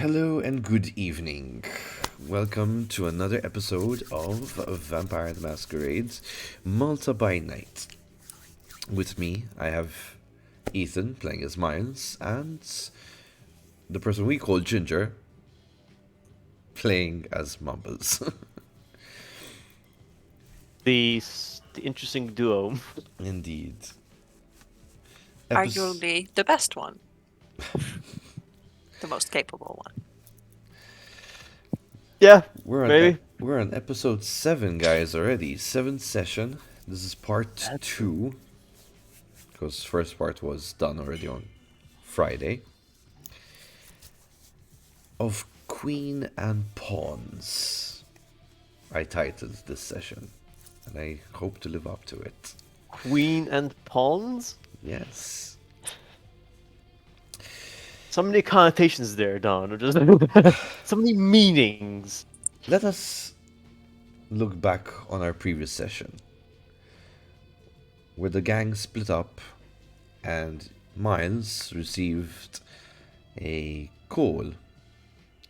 Hello and good evening. Welcome to another episode of Vampire the Masquerade's Malta by Night. With me, I have Ethan playing as Miles and the person we call Ginger playing as Mumbles. The interesting duo. Indeed. Arguably the best one. The most capable one. Yeah, We're on maybe. we're on episode 7, guys, already. 7th session. This is part 2 because first part was done already on Friday. Of Queen and Pawns, I titled this session, and I hope to live up to it. Queen and pawns? Yes. So many connotations there, Don. Just so many meanings. Let us look back on our previous session, where the gang split up and Miles received a call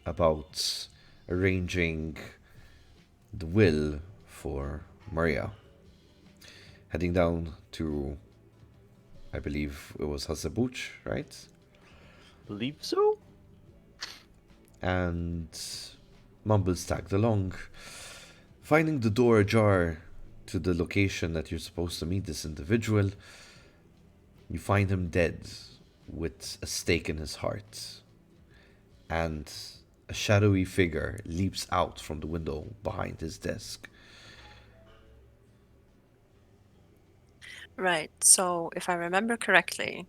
about arranging the will for Maria. Heading down to, I believe it was Hasebuch, right? Believe so? And Mumbles tagged along, finding the door ajar to the location that you're supposed to meet this individual. You find him dead with a stake in his heart, and a shadowy figure leaps out from the window behind his desk. Right. So if I remember correctly,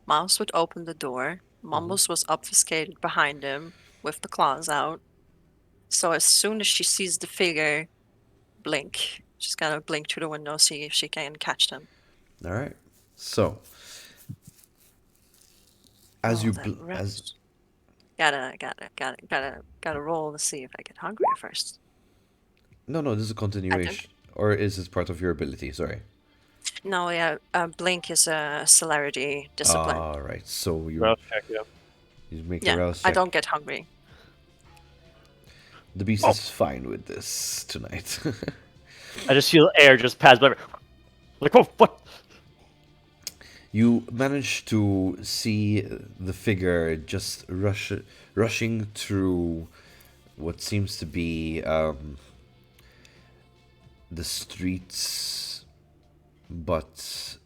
Mouse would open the door. Mumbles was obfuscated behind him with the claws out. So as soon as she sees the figure blink, she's gonna blink through the window, see if she can catch them. All right. So, as Roll you that bl- as rouse. Gotta roll to see if I get hungry first. no, this is a I did. continuation, or is this part of your ability? Sorry. No, yeah. Blink is a celerity discipline. All right. So Rouse check, yeah. you make a Yeah, rouse I check. don't get hungry. The beast is fine with this tonight. I just feel air just pass by. Like, oh, what? You manage to see the figure just rushing through what seems to be the streets, but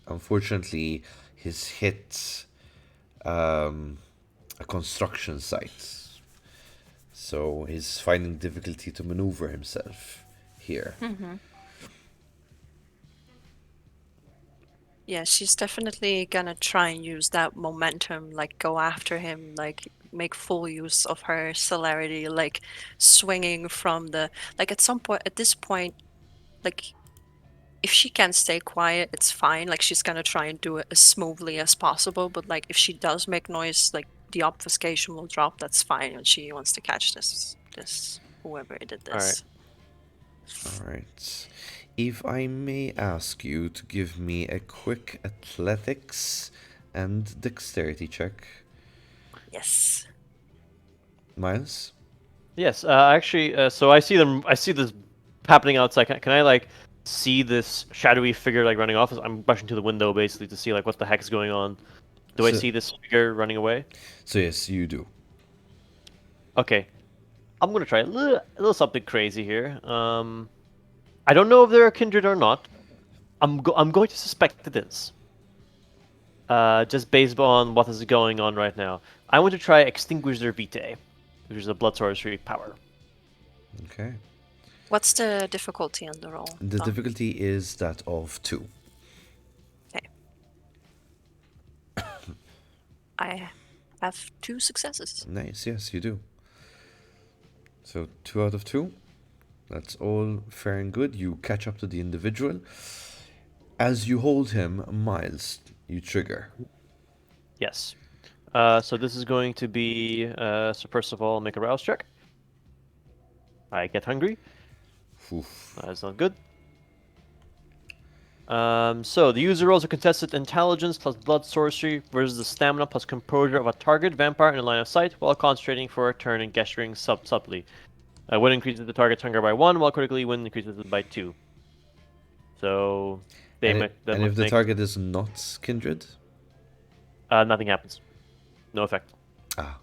unfortunately, he's hit a construction site, so he's finding difficulty to maneuver himself here. Yeah, she's definitely gonna try and use that momentum, like go after him, like make full use of her celerity, like swinging from the like at some point at this point, like if she can stay quiet, it's fine. Like she's gonna try and do it as smoothly as possible, but like if she does make noise, like the obfuscation will drop, that's fine, and she wants to catch this whoever did this. All right. If I may ask you to give me a quick athletics and dexterity check, Yes. Miles. Yes, actually, so I see them. I see this happening outside. Can I like see this shadowy figure like running off? I'm rushing to the window basically to see like what the heck is going on. Do I So, see this figure running away? so yes, you do. Okay, I'm gonna try a little something crazy here. I don't know if they're a kindred or not. I'm going to suspect it is. Just based on what is going on right now. I want to try extinguish their vitae, which is a blood sorcery power. Okay. What's the difficulty on the roll, The Tom? difficulty is that of 2. Okay. I have 2 successes. Nice, yes, you do. So 2 out of 2. That's all fair and good. You catch up to the individual. As you hold him, Miles, you trigger. Yes. So this is going to be. So first of all, make a rouse check. I get hungry. Oof. That's not good. So the user rolls a contested intelligence plus blood sorcery versus the stamina plus composure of a target vampire in a line of sight while concentrating for a turn and gesturing subtly. Win increases the target's hunger by 1, while critically win increases it by 2. So they And, make that and if must the make target is not kindred? nothing happens. No effect. Ah.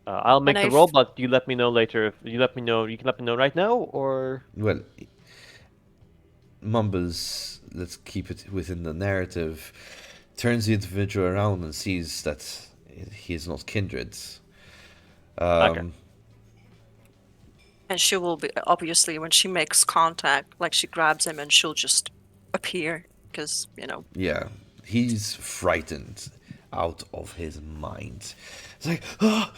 I'll make And the I've roll, but you let me know later. If you let me know, you can let me know right now, or Well, Mumbles, let's keep it within the narrative, turns the individual around and sees that he is not kindred. okay. and she will be obviously when she makes contact, like she grabs him and she'll just appear because Yeah, he's frightened out of his mind. It's like, ah,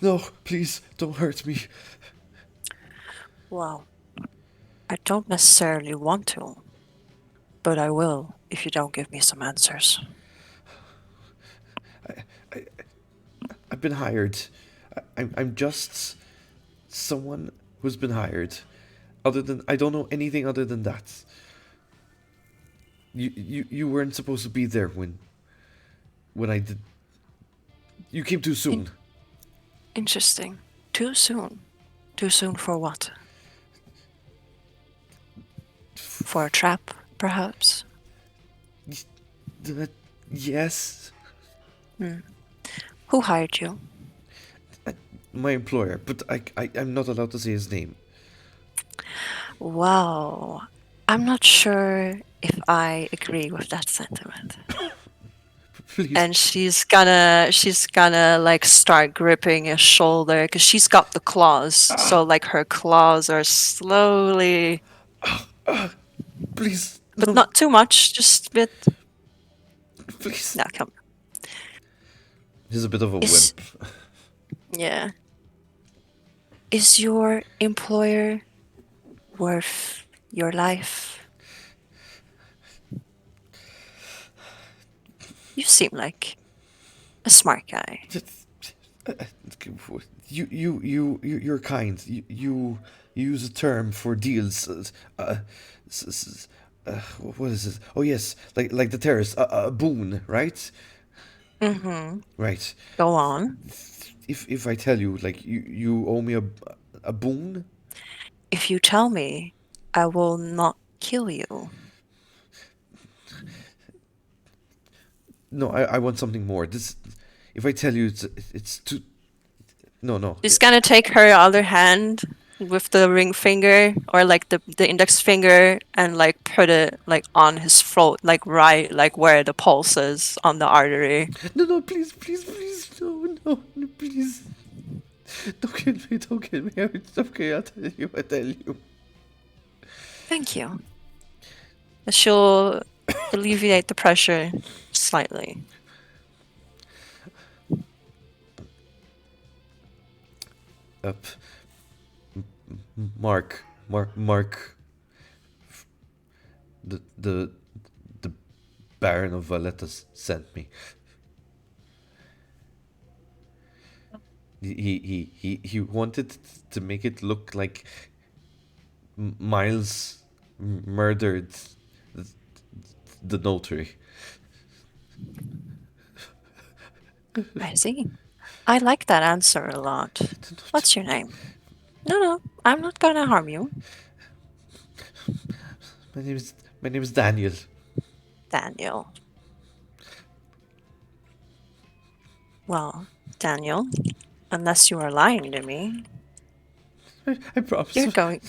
no, please don't hurt me. well, I don't necessarily want to, but I will if you don't give me some answers. I've been hired. I'm just someone who's been hired. Other than I don't know anything other than that. You weren't supposed to be there when I did. You came too soon. Interesting. Too soon. Too soon for what? For a trap, perhaps? Yes, Who hired you? my employer, but I'm not allowed to say his name. Wow. I'm not sure if I agree with that sentiment. Please. And she's gonna like start gripping his shoulder because she's got the claws. So like her claws are slowly, Please, but no, not too much, just a bit. please. No, come. He's a bit of a Is wimp. yeah. Is your employer worth your life? You seem like a smart guy. You're kind. You use a term for deals. S- s- what is it? Oh yes, like the terrorists. A boon, right? Mm-hmm. Right. Go on. If I tell you, like you owe me a boon. If you tell me, I will not kill you. No, I want something more. This, if I tell you, it's too. No, no. She's gonna take her other hand with the ring finger or like the index finger and like put it like on his throat, like right like where the pulse is on the artery. No, no, please, please, please, no, no, no, please. Don't kill me, don't kill me. It's okay, I'll tell you, I tell you. Thank you. She'll alleviate the pressure slightly. Up. Mark. The Baron of Valletta sent me. He wanted to make it look like Miles murdered the, the notary. I see. I like that answer a lot. What's your name? No, I'm not gonna harm you. My name is Daniel. Daniel. Well, Daniel, unless you are lying to me, I promise. you're going.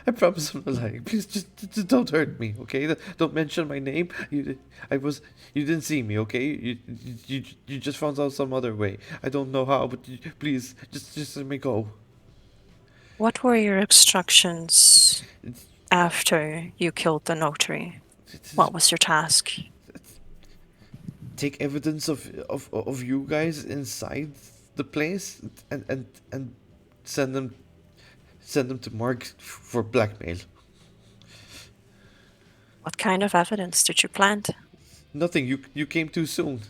I promise I'm not lying. Please, just don't hurt me, okay? Don't mention my name. You didn't see me, okay? You just found out some other way. I don't know how, but please, just let me go. What were your instructions It's, after you killed the notary? What was your task? take evidence of you guys inside the place and send them to Mark for blackmail. What kind of evidence did you plant? Nothing. You came too soon.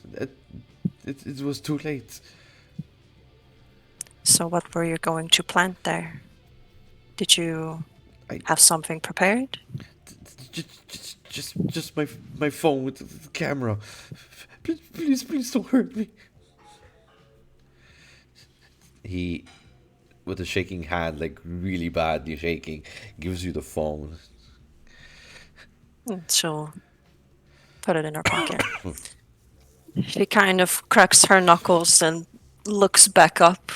It was too late. So, what were you going to plant there? Did you I Have something prepared? just my phone with the camera. Please don't hurt me. He, with a shaking hand, like really badly shaking, gives you the phone. She'll put it in her pocket. She kind of cracks her knuckles and looks back up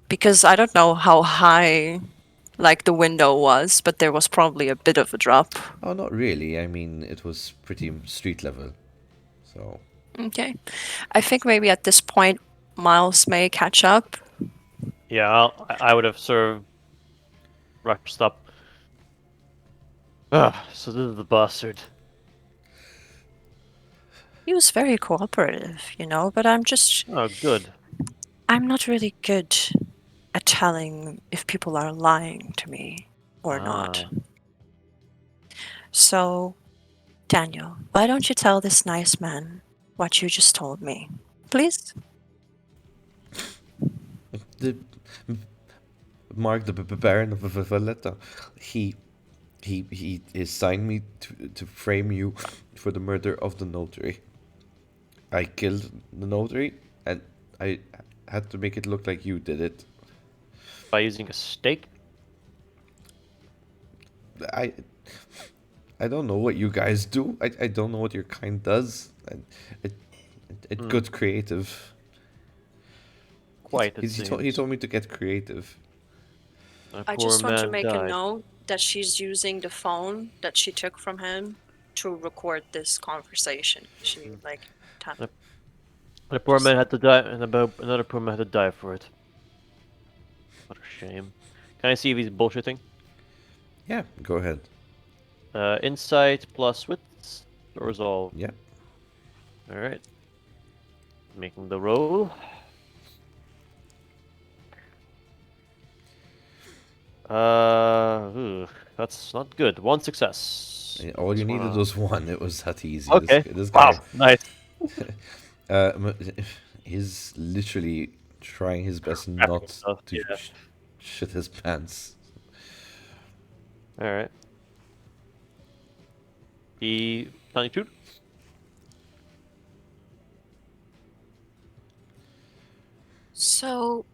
because I don't know how high like the window was, but there was probably a bit of a drop. Oh, not really. I mean, it was pretty street level. So, Okay. I think maybe at this point Miles may catch up. Yeah, I would have sort of rushed up. Ah, so this is the bastard. He was very cooperative, but Oh, good. I'm not really good at telling if people are lying to me or not. Ah, So, Daniel, why don't you tell this nice man what you just told me? Please? the Mark, the Baron of Valletta, he assigned me to frame you for the murder of the notary. I killed the notary, and I had to make it look like you did it. by using a stake? I I don't know what you guys do. I don't know what your kind does. And it got creative. Quite, it He seems. told me to get creative. A I poor just want to man make a died. note that she's using the phone that she took from him to record this conversation. She tap And a poor just man had to die, and another poor man had to die for it. What a shame. Can I see if he's bullshitting? Yeah, go ahead. Insight plus wits or resolve. Yeah. Alright. Making the roll. That's not good. One success. All you Just needed wanna... was one. It was that easy. Okay. This Wow. guy, Nice. uh, m- he's literally trying his best Crafting not stuff. to Yeah. shit his pants. Alright. The 22. So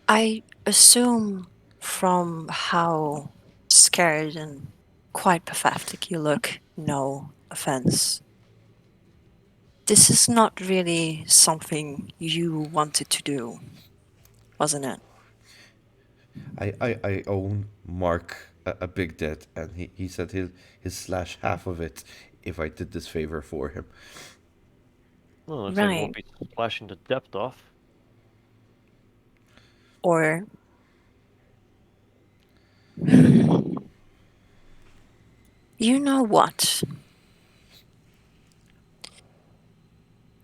I assume from how scared and quite pathetic you look, no offense. This is not really something you wanted to do, wasn't it? I own Mark a big debt, and he said he'll slash half of it if I did this favor for him. Well, looks like it won't Right. be splashing the depth off. Or you know what?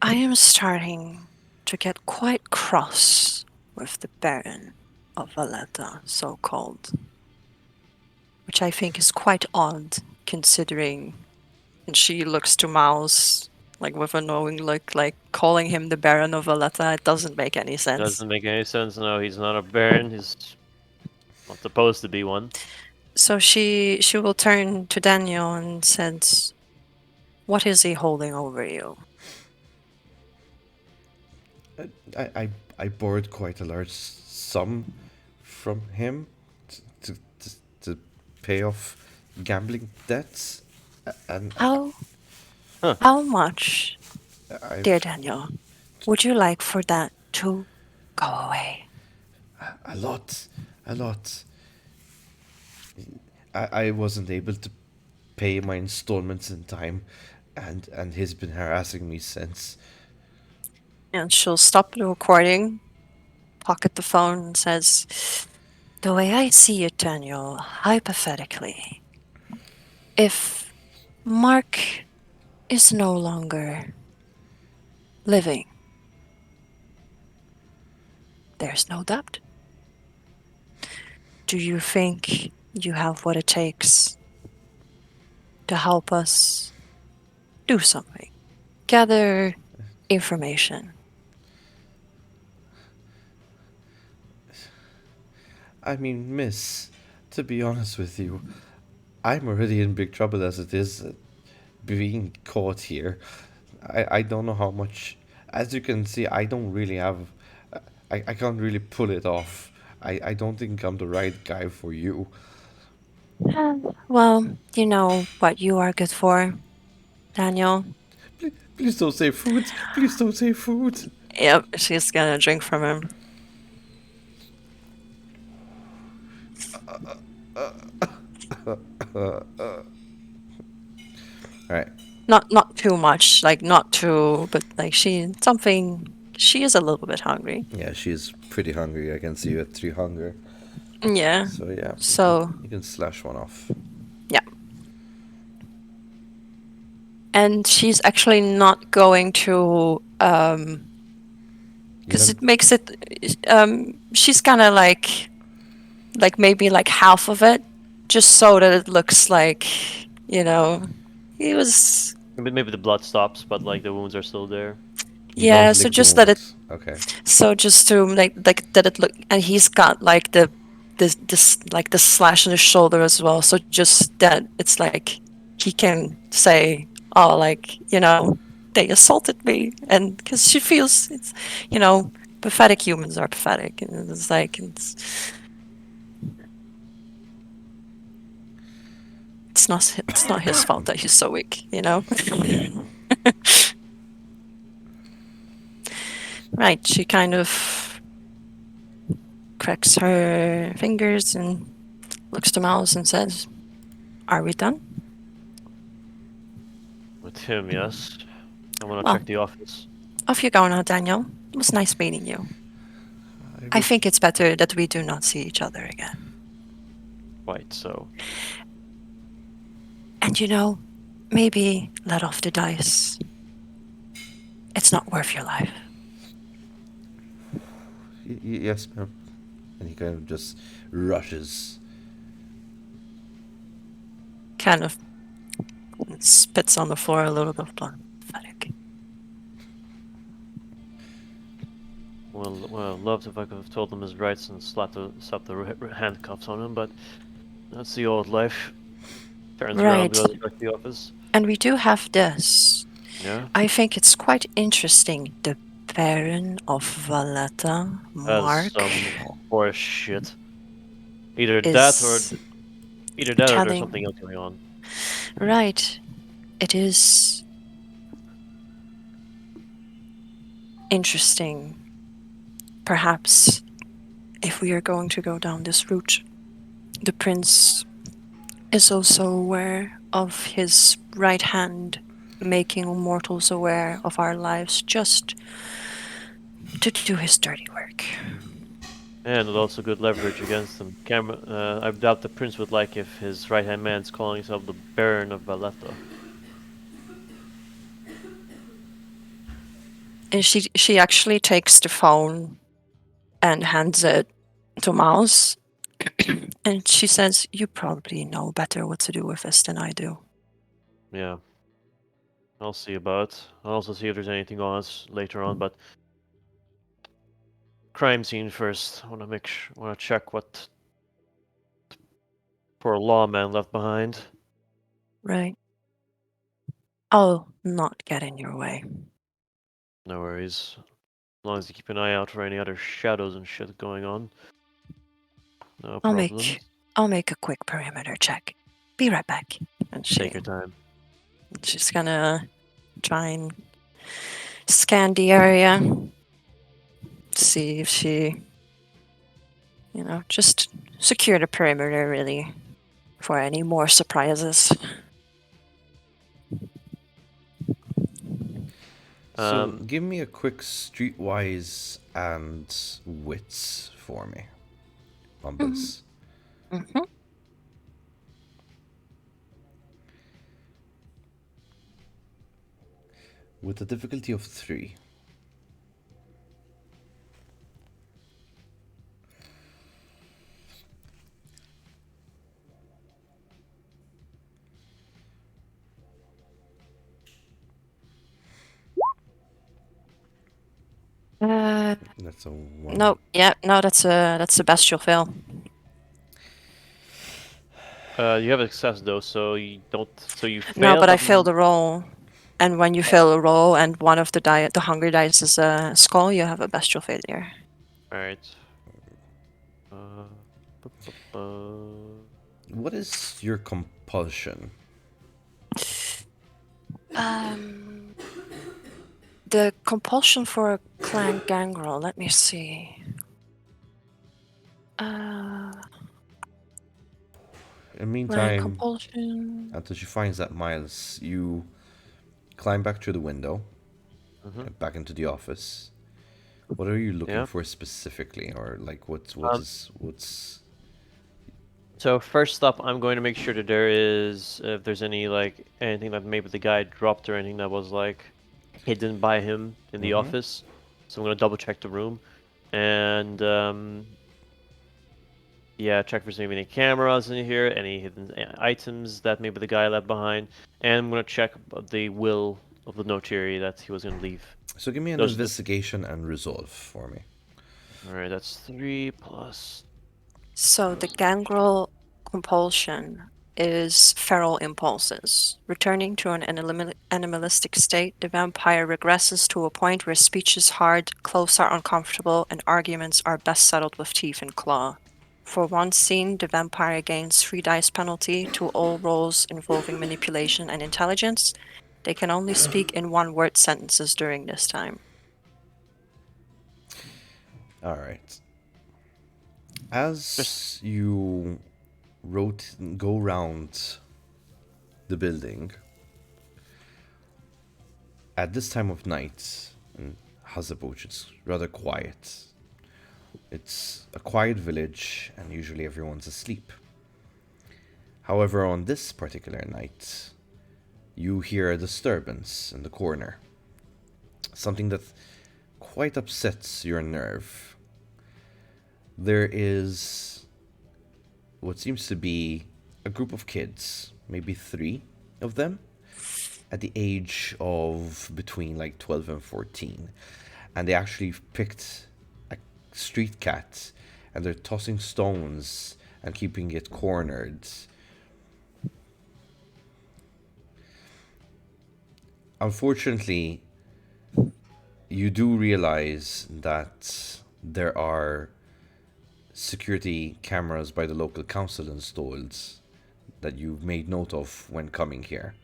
I am starting to get quite cross with the Baron of Valletta, so called. Which I think is quite odd considering. And she looks to Mouse like with a knowing look, like calling him the Baron of Valletta. It doesn't make any sense. Doesn't make any sense. No, he's not a baron. He's not supposed to be one. So she will turn to Daniel and says, "What is he holding over you?" I borrowed quite a large sum from him to pay off gambling debts, and How Huh. how much, dear I've Daniel, would you like for that to go away? a lot, a lot. I wasn't able to pay my installments in time, and he's been harassing me since. And she'll stop the recording, pocket the phone, and says, "The way I see it, Daniel, hypothetically, if Mark is no longer living, there's no doubt. Do you think you have what it takes to help us do something? Gather information." I mean, miss, To be honest with you, I'm already in big trouble as it is, being caught here. I don't know how much. As you can see, I don't really have. I can't really pull it off. I don't think I'm the right guy for you. Well, you know what you are good for, Daniel. Please don't say food. Please don't say food. Yep, she's gonna drink from him. Alright. Not too much, like not too, but like she is a little bit hungry. Yeah, she's pretty hungry. I can see you at 3 hunger. Yeah. So yeah, So you can slash one off. yeah. And she's actually not going to because Even it makes it she's kind of like maybe like half of it just so that it looks like, you know, he was Maybe the blood stops, but like the wounds are still there. you yeah, don't so lick the just that it wounds. Okay. so just to like that it look, and he's got like the this like the slash in the shoulder as well, so just that it's like he can say, oh, like, you know, they assaulted me, and because she feels it's, you know, pathetic humans are pathetic, and it's like it's not his fault that he's so weak, you know. Right, she kind of cracks her fingers and looks to Mouse and says, are we done? With him, yes. I want to Well, check the office. off you go now, Daniel. It was nice meeting you. I wish think it's better that we do not see each other again. Quite so. And you know, maybe let off the dice. It's not worth your life. yes, ma'am. And he kind of just rushes. Kind of spits on the floor a little bit of blood. Pathetic. Well, loved if I could have told him his rights and slapped the handcuffs on him, but that's the old life. Turns around, Right. goes back to the office. And we do have this. Yeah, I think it's quite interesting. The Baron of Valletta, that's Mark, some horse shit. Either is that or there's telling. something else going on. Right. It is interesting. Perhaps if we are going to go down this route, the prince is also aware of his right hand making mortals aware of our lives just to do his dirty work. And also good leverage against them. I doubt the prince would like if his right-hand man's calling himself the Baron of Valletta. And she actually takes the phone and hands it to Mouse. And she says, you probably know better what to do with this than I do. Yeah. I'll see about it. I'll also see if there's anything on us later on, but crime scene first. I want to check what poor lawman left behind. Right. I'll not get in your way. No worries. As long as you keep an eye out for any other shadows and shit going on. No problems. I'll make a quick perimeter check. Be right back. And Take your time. she's gonna try and scan the area, see if she, you know, just secure the perimeter really for any more surprises. So give me a quick streetwise and wits for me on this. Mm-hmm. With a difficulty of 3. That's a 1. No, yeah, no, that's the best you'll fail. You have a success though, so you don't. So you fail. No, but I failed a roll. And when you fail a roll and one of the hunger dice is a skull, you have a bestial failure. All right. Bu- bu- bu- What is your compulsion? The compulsion for a clan gangrel, let me see. In the Clan meantime, compulsion. until she finds that Miles, you climb back through the window, back into the office. What are you looking Yeah. for specifically, or like what's So first up, I'm going to make sure that there is, if there's any like anything that maybe the guy dropped or anything that was like hidden by him in the office. So I'm gonna double check the room, and yeah, check for maybe any cameras in here, any hidden items that maybe the guy left behind, and I'm gonna check the will of the notary that he was gonna leave. So give me an Those are the- investigation and resolve for me. All right, that's 3 plus. So the gangrel compulsion is feral impulses. Returning to an animalistic state, the vampire regresses to a point where speech is hard, clothes are uncomfortable, and arguments are best settled with teeth and claw. For one scene, the vampire gains 3 dice penalty to all rolls involving manipulation and intelligence. They can only speak in one-word sentences during this time. All right. As you go round the building at this time of night in Hazabuch, it's rather quiet. It's a quiet village, and usually everyone's asleep. However, on this particular night, you hear a disturbance in the corner. Something that quite upsets your nerve. There is what seems to be a group of kids, maybe 3 of them, at the age of between like 12 and 14. And they actually picked a street cat and they're tossing stones and keeping it cornered. Unfortunately, you do realize that there are security cameras by the local council installed that you've made note of when coming here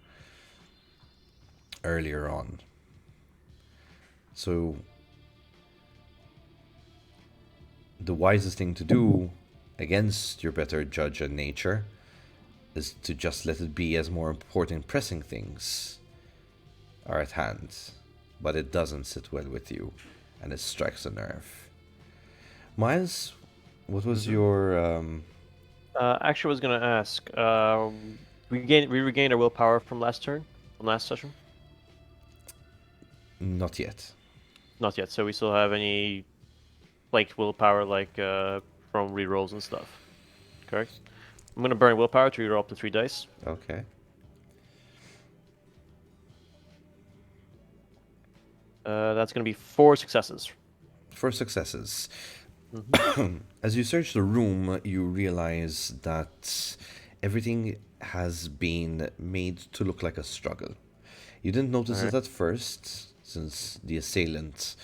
earlier on. So the wisest thing to do against your better judge and nature is to just let it be, as more important pressing things are at hand. But it doesn't sit well with you, and it strikes a nerve. Miles, what was your Actually, I was gonna ask. We regained our willpower from last turn, from last session. not yet. Not yet. So we still have any, like willpower, like from rerolls and stuff. Correct. I'm gonna burn willpower to reroll up to 3 dice. Okay. That's gonna be 4 successes. 4 successes. As you search the room, you realize that everything has been made to look like a struggle. You didn't notice it at first, since the assailant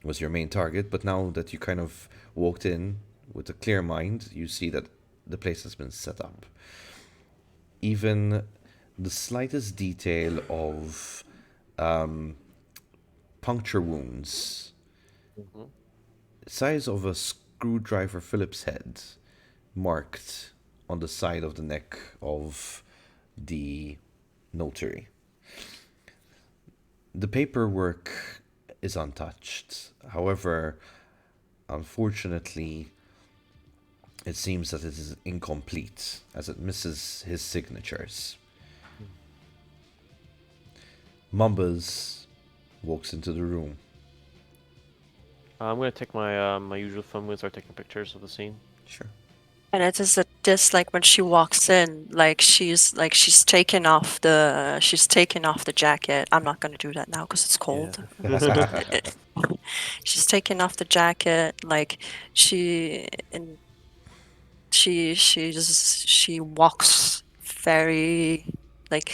was your main target, but now that you kind of walked in with a clear mind, you see that the place has been set up. Even the slightest detail of puncture wounds, size of a screwdriver Phillips head, marked on the side of the neck of the notary. The paperwork is untouched. However, unfortunately, it seems that it is incomplete, as it misses his signatures. Mumbles walks into the room. I'm gonna take my my usual phone and start taking pictures of the scene. Sure. And it is just like when she walks in, like she's taking off the jacket. I'm not gonna do that now because it's cold. She's taking off the jacket, like she walks very like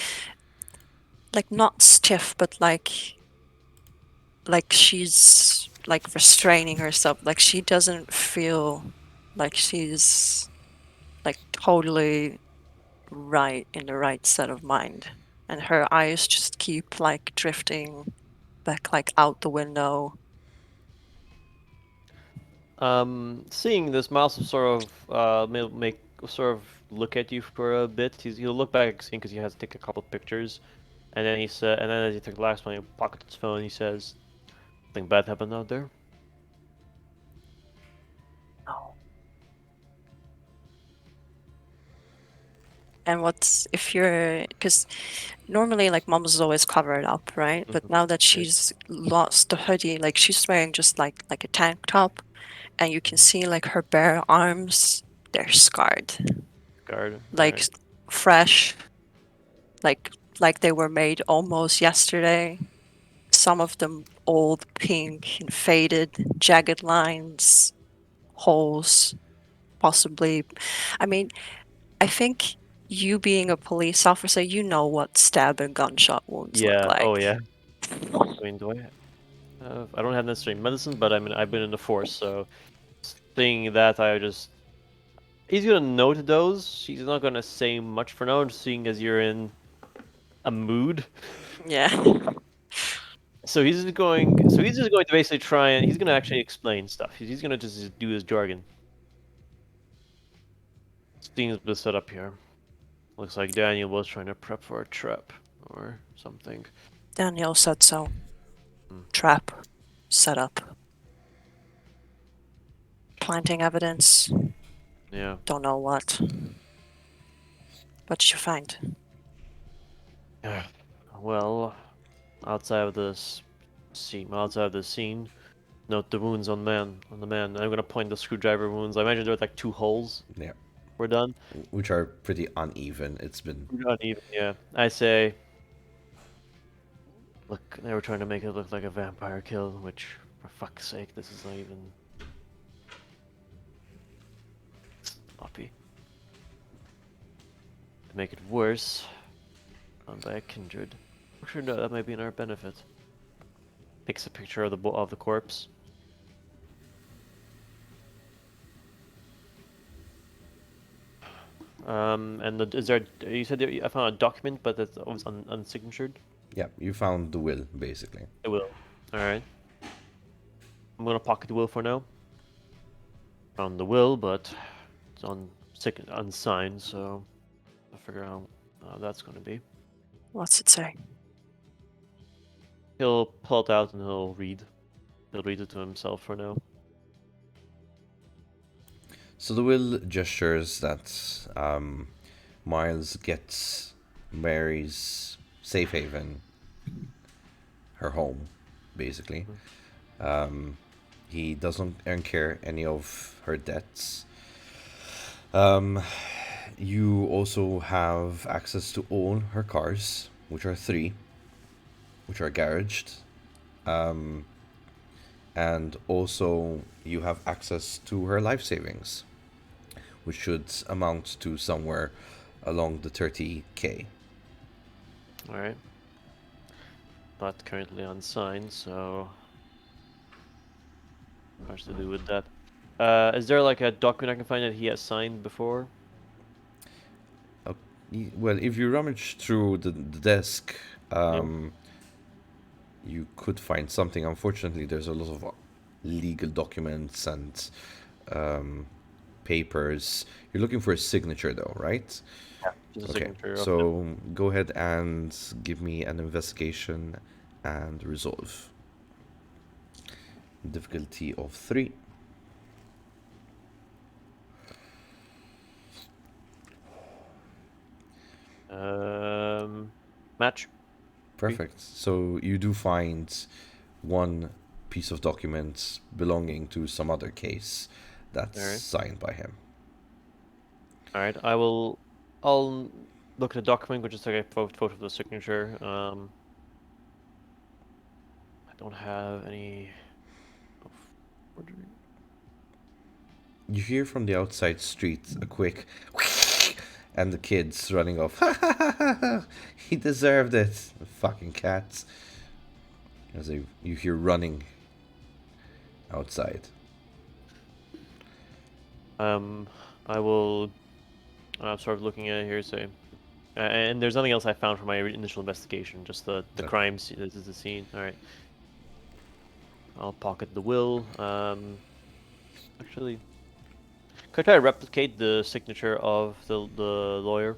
not stiff, but she's like restraining herself. Like she doesn't feel like she's like totally right in the right set of mind. And her eyes just keep like drifting back like out the window. Seeing this, Miles will sort of make sort of look at you for a bit. He'll look back at the scene because he has to take a couple pictures, and then and then as he took the last one, he pockets his phone. He says, "Something bad happened out there." Oh. And what's if you're because normally like mom's is always covered up, right? But now that she's lost the hoodie, like she's wearing just like a tank top, and you can see like her bare arms, they're scarred, Guard. All like right. fresh, like they were made almost yesterday. Some of them old, pink, and faded, jagged lines, holes, possibly. I mean, I think you being a police officer, you know what stab and gunshot wounds look Yeah. Oh like. yeah. I mean, do I? I don't have necessarily medicine, but I mean, I've been in the force, so seeing that, he's gonna note those. He's not gonna say much for now, seeing as you're in a mood. Yeah. So he's just going to basically try and he's gonna actually explain stuff. He's gonna just do his jargon. Seems been set up here. Looks like Daniel was trying to prep for a trap or something. Daniel said so. Hmm. Trap. Set up. Planting evidence. Yeah. Don't know what. What you find? Yeah. Well, outside of the scene, note the wounds on the man. I'm gonna point the screwdriver wounds. I imagine there were like 2 holes. Yeah. We're done. Which are pretty uneven. It's been. Uneven, yeah. I say, look, they were trying to make it look like a vampire kill, which, for fuck's sake, this is not even sloppy. To make it worse, found by a kindred. Sure, no, that might be in our benefit. Takes a picture of the corpse. And is there? You said I found a document, but it was unsignatured. Yeah, you found the will, basically. It will. All right. I'm gonna pocket the will for now. Found the will, but it's unsigned, so I'll figure out how that's gonna be. What's it say? He'll pull it out and he'll read. He'll read it to himself for now. So the will gestures that Miles gets Mary's safe haven, her home, basically. He doesn't incur any of her debts. You also have access to all her cars, which are 3, which are garaged. And also you have access to her life savings, which should amount to somewhere along the 30k. All right. But currently unsigned, so much to do with that. Is there like a document I can find that he has signed before? Well, if you rummage through the desk, you could find something. Unfortunately, there's a lot of legal documents and papers. You're looking for a signature, though, right? Yeah. Just a Okay, signature of so go ahead and give me an investigation and resolve. Difficulty of 3. match. Perfect. So you do find one piece of document belonging to some other case that's Alright. signed by him. All right. I'll look at the document, which is like a photo of the signature. I don't have any. You hear from the outside street a quick And the kids running off. He deserved it. Fucking cats. As you hear running outside. I will. I'm sort of looking at it here, so. And there's nothing else I found from my initial investigation. Just the Okay. crime. This is the scene. All right. I'll pocket the will. Actually, could I try to replicate the signature of the lawyer?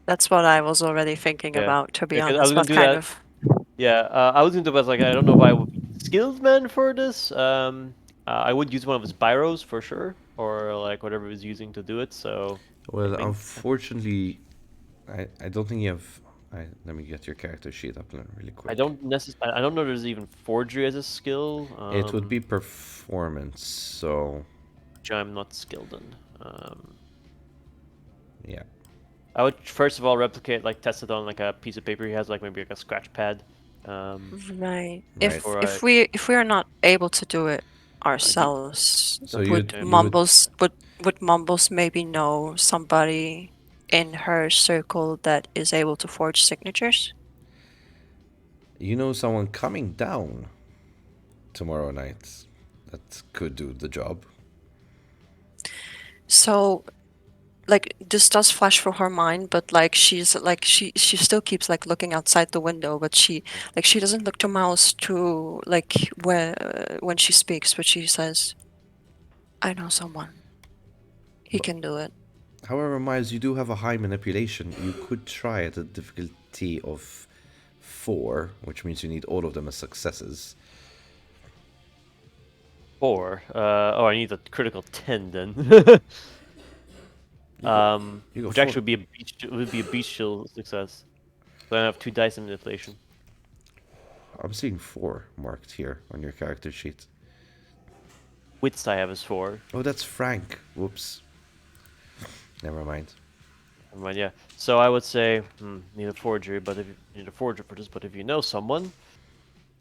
That's what I was already thinking Yeah. about, to be Yeah, 'cause I was honest. gonna What do kind that. of? Yeah, I was gonna do, but like I don't know if I would be skilled man for this. I would use one of his biros for sure, or like whatever he was using to do it. So I Well, think unfortunately, I don't think you have. Let me get your character sheet up really I quick. don't I don't know there's even forgery as a skill. It would be performance, so Which I'm not skilled in. yeah. I would first of all replicate, like test it on like a piece of paper he has, like maybe like a scratch pad. Right. Right. Before If we are not able to do it I give ourselves, So that's would okay. you would Mumbles maybe know somebody in her circle that is able to forge signatures? someone coming down tomorrow night that could do the job. So, like, this does flash through her mind, but like she still keeps like looking outside the window, but she doesn't look to Mouse to like when she speaks, but she says, "I know someone. He But, can do it." however, Miles, you do have a high manipulation. You could try at a difficulty of 4, which means you need all of them as successes. 4. Oh, I need a critical 10 then. You go Which 4. actually would be a bestial success. So I have 2 dice in manipulation. I'm seeing 4 marked here on your character sheet. Wits I have is 4. Oh, that's Frank. Whoops. Never mind. Never mind, yeah. So I would say, need a forgery, but if you need a forger for this, but if you know someone,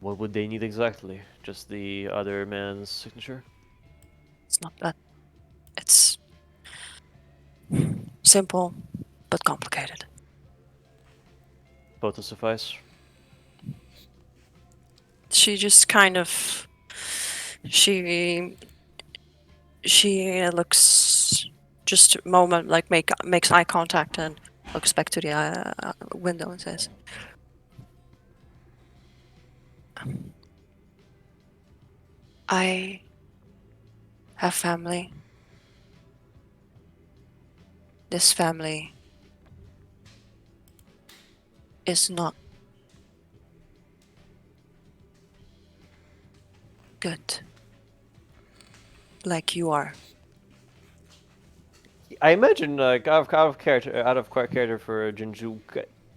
what would they need exactly? Just the other man's signature? It's not that. It's simple but complicated. Both will suffice. She just kind of she looks just a moment like makes eye contact and looks back to the window and says, "I have family. This family is not good like you are." I imagine, like, out of character for Jinju.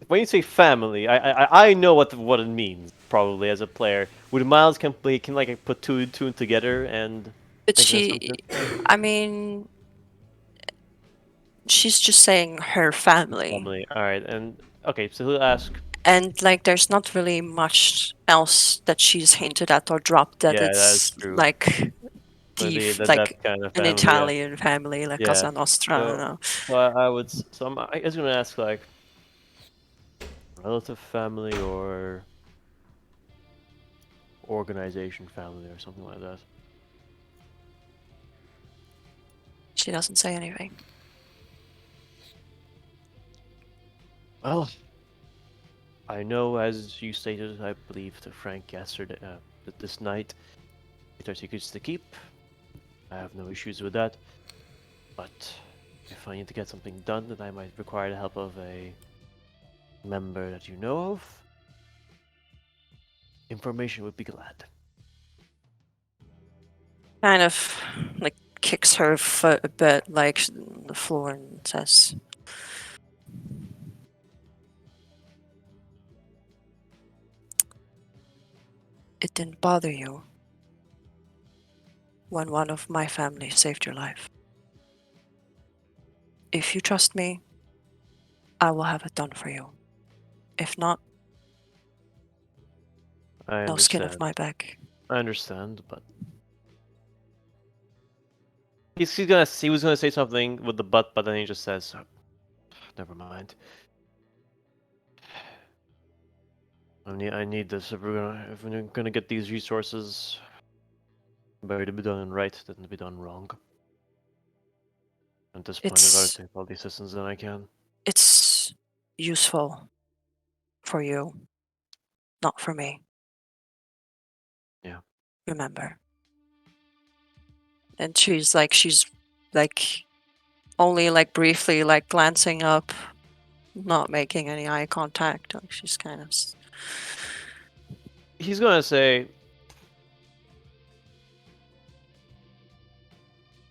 When you say family, I know what it means probably as a player. Would Miles can like put two and two together and But make an assumption? I mean, she's just saying her family. Family. All right, and okay, so he'll ask. And like, there's not really much else that she's hinted at or dropped that Yeah, that is it's true. like Maybe like that kind of an family. Yeah, Italian family, like yeah. Cosa Nostra. I don't So, know. I would. So I was gonna ask like relative family or organization family or something like that. She doesn't say anything. Well, I know, as you stated, I believe to Frank yesterday, this night, it are secrets to keep. I have no issues with that. But if I need to get something done, then I might require the help of a member that you know of. Information would be glad. Kind of like kicks her foot a bit, like on the floor, and says, "It didn't bother you when one of my family saved your life. If you trust me, I will have it done for you. If not, I no skin off understand. my back." I understand, but he was gonna say something with the but then he just says, "Never mind. I need this if we're gonna get these resources. Better to be done right than to be done wrong. At this point, I'd rather It's take all the assistance that I can." it's useful for you, not for me. Yeah. Remember. And she's like only like briefly like glancing up, not making any eye contact. Like she's kind of He's gonna say,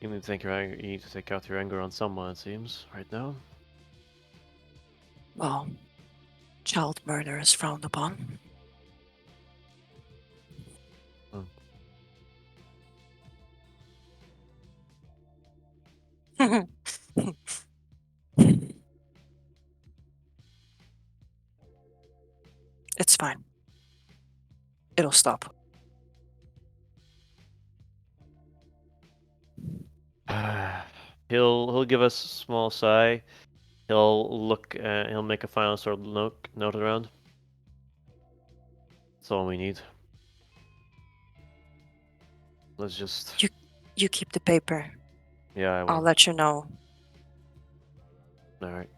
"You need to take you need to take out your anger on someone. It seems right now." well, child murder is frowned upon. It's fine. It'll stop. He'll give us a small sigh. He'll look. He'll make a final sort of note around. That's all we need. Let's just. You keep the paper. Yeah, I I'll will. let you know. All right.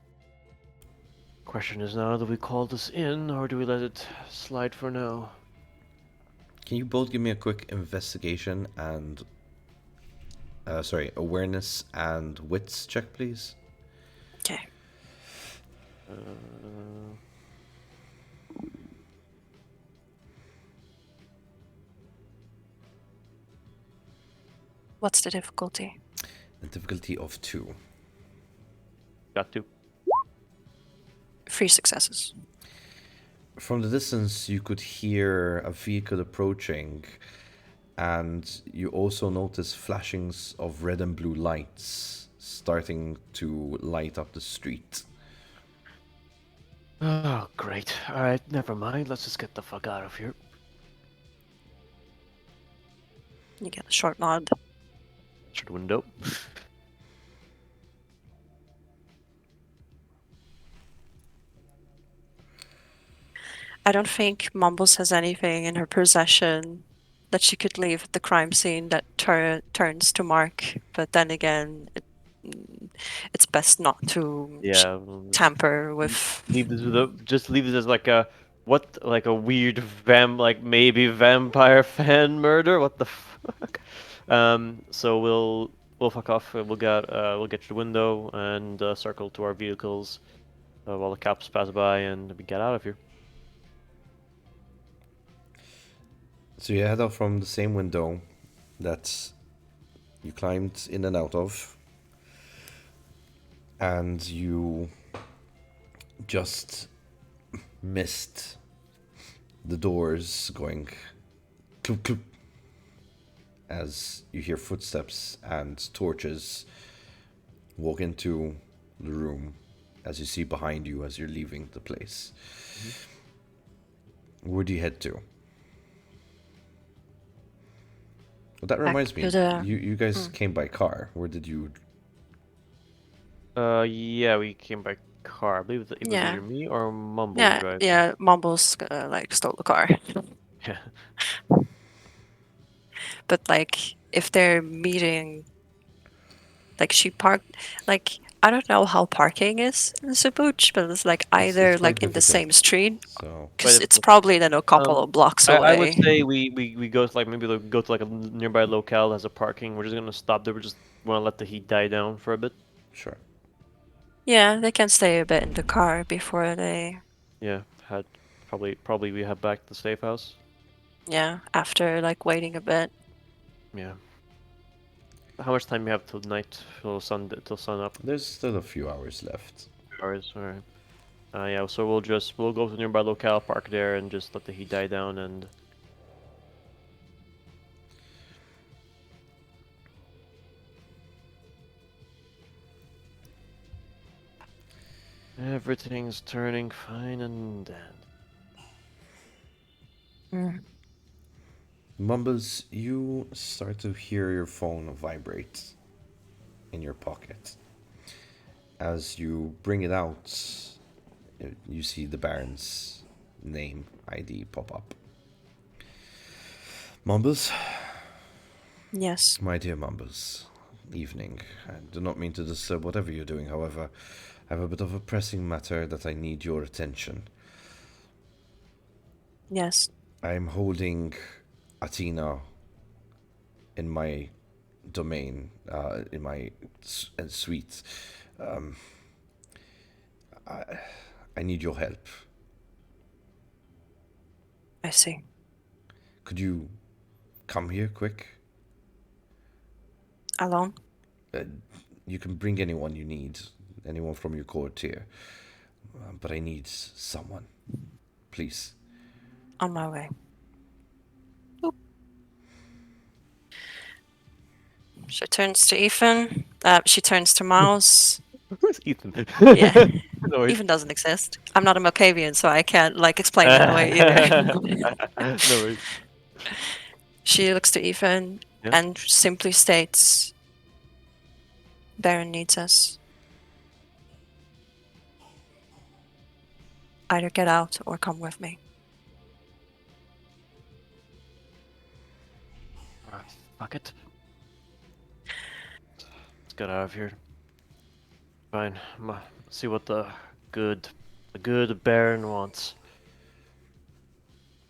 Question is now: do we call this in, or do we let it slide for now? Can you both give me a quick investigation and awareness and wits check, please? Okay. Uh, What's the difficulty? A difficulty of 2. got to. 3 successes. From the distance, you could hear a vehicle approaching, and you also notice flashings of red and blue lights starting to light up the street. Oh, great. All right, never mind. Let's just get the fuck out of here. You get a short nod. Through the window. I don't think Mumbles has anything in her possession that she could leave at the crime scene that turns to Mark. But then again, it's best not to Yeah. tamper with. Leave this with just leave this as like a like a weird like maybe vampire fan murder. What the fuck? So we'll fuck off. We'll get to the window and circle to our vehicles while the cops pass by and we get out of here. So you head out from the same window that you climbed in and out of, and you just missed the doors going cloop cloop as you hear footsteps and torches walk into the room as you see behind you as you're leaving the place. Where do you head to? Well, that reminds me, you guys came by car. Where did you? Yeah, we came by car. I believe it was Yeah. either me or Mumbles Yeah, drive. yeah. Mumbles like stole the car, Yeah. but like if they're meeting, like she parked, like I don't know how parking is in Cebuch, but it's like either It's quite like in the difficult. same street, So because Quite it's difficult. probably then a couple of blocks I would away. say we go to like maybe go to like a nearby locale that has a parking. We're just gonna stop there. We just want to let the heat die down for a bit. sure. Yeah, they can stay a bit in the car before they. Yeah, had probably we head back to the safe house. Yeah, after like waiting a bit. Yeah. How much time we have till night till sun up? There's still a few hours left. 2 hours. All right. Yeah. So we'll go to nearby locale, park there, and just let the heat die down and. Everything's turning fine and dandy. Mm. Mumbles, you start to hear your phone vibrate. in your pocket. As you bring it out, you see the Baron's name ID pop up. Mumbles, Yes. my dear Mumbles, evening. I do not mean to disturb whatever you're doing, however, I have a bit of a pressing matter that I need your attention. Yes. I'm holding Athena in my domain, in my suite. Um, I need your help. I see. Could you come here quick? Alone? Uh, you can bring anyone you need, anyone from your court here. But I need someone. Please. On my way. Oop. She turns to Ethan. She turns to Miles. Who's Ethan? Yeah. No worries. Ethan doesn't exist. I'm not a Malkavian, so I can't explain it away either. No worries. She looks to Ethan Yeah. and simply states, Baron needs us. Either get out or come with me. Fuck it. Let's get out of here. Fine. See what the good Baron wants.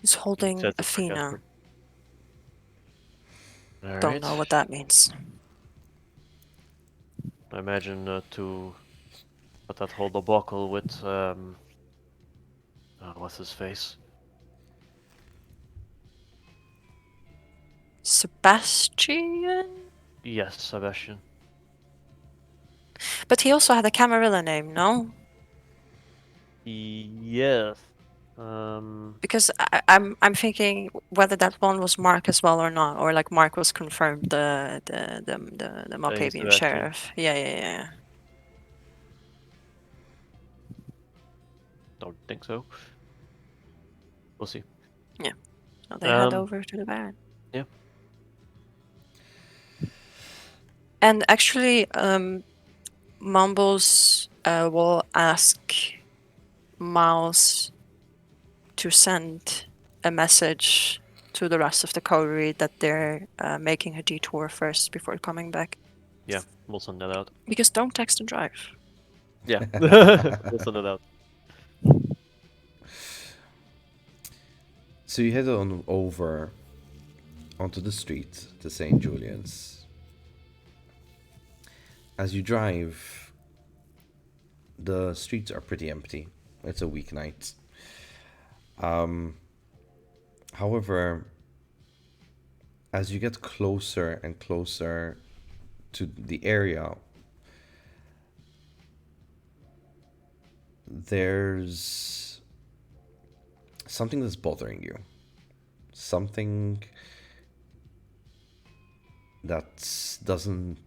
He's holding Says it's Athena. Alright. Don't know what that means. I imagine to put that whole debacle with what's his face? Sebastian? Yes, Sebastian. But he also had a Camarilla name, no? Yes. Because I'm thinking whether that one was Mark as well or not, or like Mark was confirmed the Malkavian Sebastian. sheriff. Yeah. Don't think so. We'll see. So they head over to the Baron. Yeah. And actually, Mumbles will ask Miles to send a message to the rest of the coterie that they're making a detour first before coming back. Yeah, we'll send that out. Because don't text and drive. Yeah. We'll send it out. So you head on over onto the street to St. Julian's. As you drive, the streets are pretty empty. It's a weeknight. However, as you get closer and closer to the area, there's something that's bothering you. Something that doesn't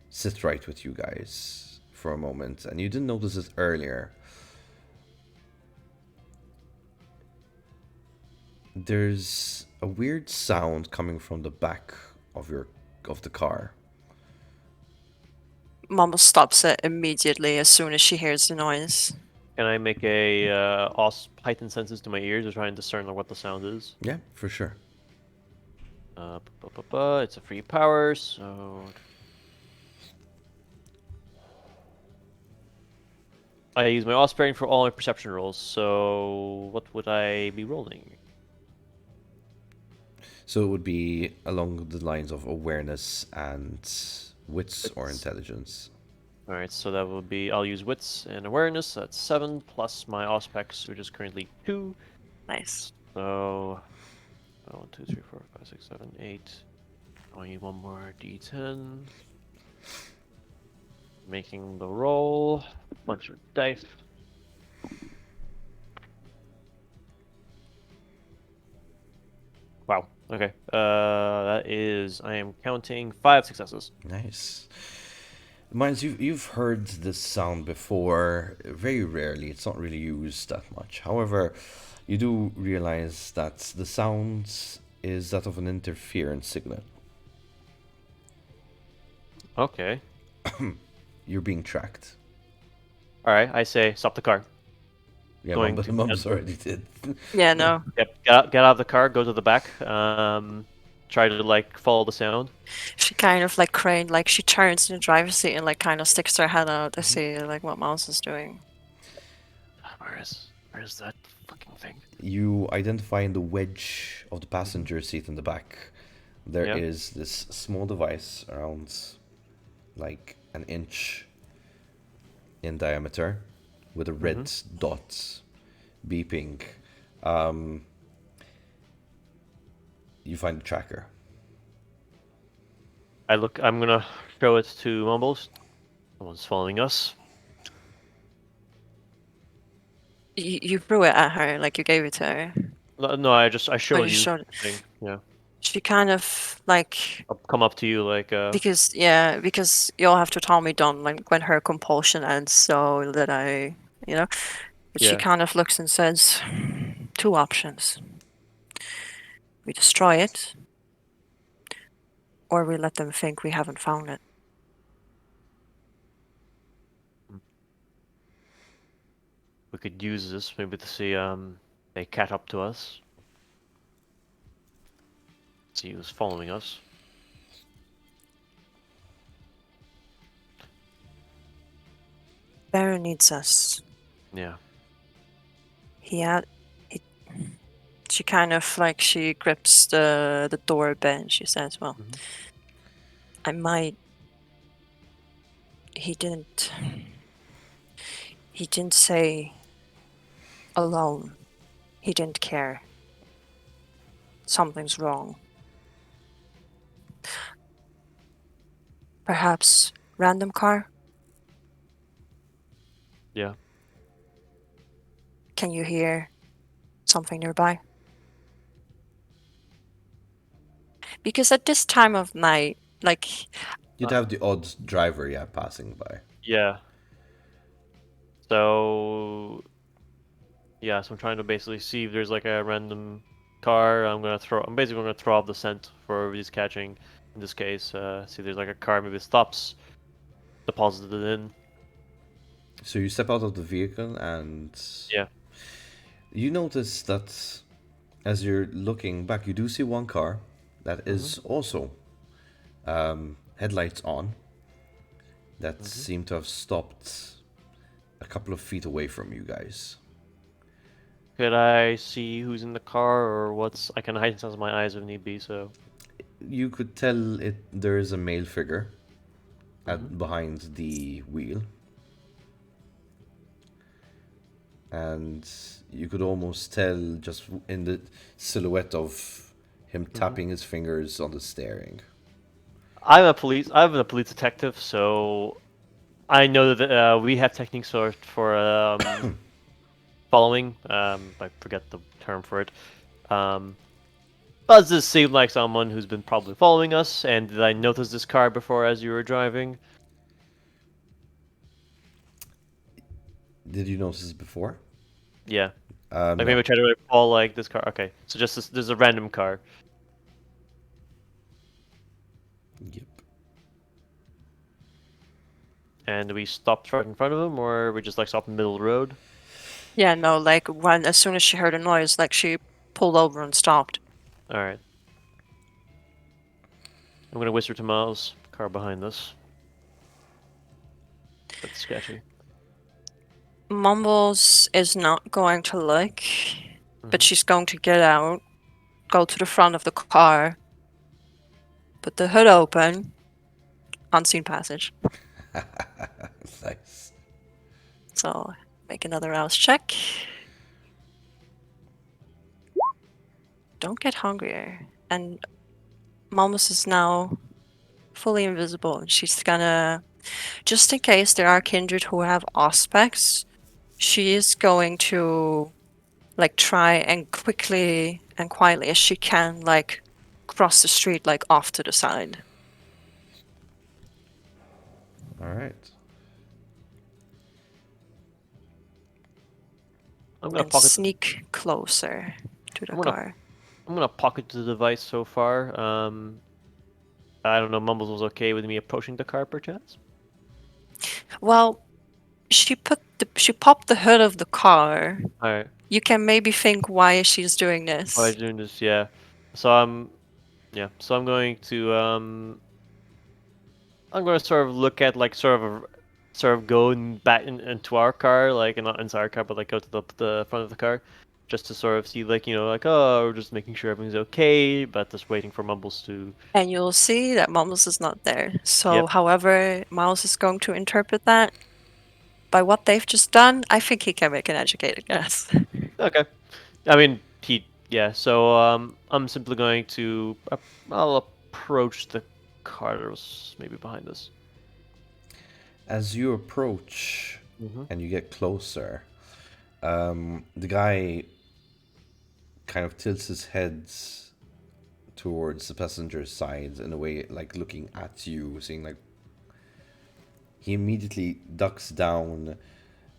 sit right with you guys for a moment, and you didn't notice it earlier. There's a weird sound coming from the back of the car. Mumbles stops it immediately as soon as she hears the noise. Can I make a heightened senses to my ears to try and discern what the sound is? Yeah, for sure. It's a free power, so I use my offspring for all my perception rolls. So what would I be rolling? So it would be along the lines of awareness and wits or intelligence. All right, so that would be I'll use wits and awareness. That's 7 plus my auspex, which is currently 2. Nice. So 1, 2, 3, 4, 5, 6, 7, 8. I need one more d10. Making the roll. Bunch of dice. Wow. Okay. That is. I am counting 5 successes. Nice. Miles, you've heard this sound before. Very rarely. It's not really used that much. However, you do realize that the sound is that of an interference signal. Okay. You're being tracked. All right. I say stop the car. Yeah, Going to Mum's already did. Yeah, no. get out of the car. Go to the back. Try to like follow the sound. She kind of like craned, like she turns in the driver's seat and like kind of sticks her head out to Mhm. see like what Mouse is doing. Where's that fucking thing? You identify in the wedge of the passenger seat in the back. There Yeah. is this small device around like an inch in diameter with a red dot beeping. Um, you find the tracker. I'm gonna show it to Mumbles. Someone's following us. You threw it at her, like you gave it to her. No, I Oh, showed you you showed it. the thing. Yeah. She kind of like I'll come up to you like because you'll have to tell me done like when her compulsion ends, so that I, you know. But she yeah. kind of looks and says, two options: we destroy it, or we let them think we haven't found it. We could use this maybe to see they catch up to us. See who's following us. Baron needs us. Yeah. He had. He, she kind of like she grips the door bit and she says, "Well, Mhm. I might." He didn't. He didn't say alone. He didn't care. Something's wrong. Perhaps random car? Yeah. Can you hear something nearby? Because at this time of night, like, You'd have the odd driver, yeah, passing by. Yeah. So yeah, so I'm trying to basically see if there's like a random car. I'm basically gonna throw off the scent for these catching. In this case, see if there's like a car maybe stops, deposited it in. So you step out of the vehicle and Yeah. you notice that as you're looking back, you do see one car that is also headlights on that seem to have stopped a couple of feet away from you guys. Could I see who's in the car or what's? I can heighten sense of my eyes if need be. So. You could tell it there is a male figure Mm-hmm. behind the wheel, and you could almost tell just in the silhouette of him tapping his fingers on the steering. I'm a police detective, so I know that we have techniques for following. I forget the term for it. Um, does this seem like someone who's been probably following us? And did I notice this car before as you were driving? Did you notice this before? Yeah. Like No. maybe try to recall like this car. Okay, so just there's a random car. Yep. And we stopped right in front of him, or we just like stopped in the middle of the road? yeah, no, like when as soon as she heard a noise, like she pulled over and stopped. All right. I'm gonna whisper to Miles. Car behind us. That's sketchy. Mumbles is not going to look, but Mhm. she's going to get out, go to the front of the car, put the hood open, unseen passage. Nice. So make another rouse check. Don't get hungrier. And Malmus is now fully invisible. And she's gonna, just in case there are kindred who have aspects, she is going to like try and quickly and quietly as she can like cross the street like off to the side All right. I'm gonna and pocket. sneak closer to the I'm gonna car. I'm gonna pocket the device so far. I don't know, Mumbles was okay with me approaching the car, perchance? Well, she popped the hood of the car. Alright. You can maybe think why she's doing Why this. doing this? Yeah. So I'm, yeah. So I'm going to sort of look at like sort of go back into our car, like not inside our car, but like go to the front of the car, just to sort of see like like, oh, we're just making sure everything's okay, but just waiting for Mumbles to. And you'll see that Mumbles is not there. So, Yep. however Miles is going to interpret that, by what they've just done, I think he can make an educated guess. Okay. I mean, yeah. So I'm simply going to I'll approach the car that was maybe behind us. As you approach Mm-hmm. and you get closer, the guy kind of tilts his head towards the passenger's side in a way like looking at you, saying like, he immediately ducks down,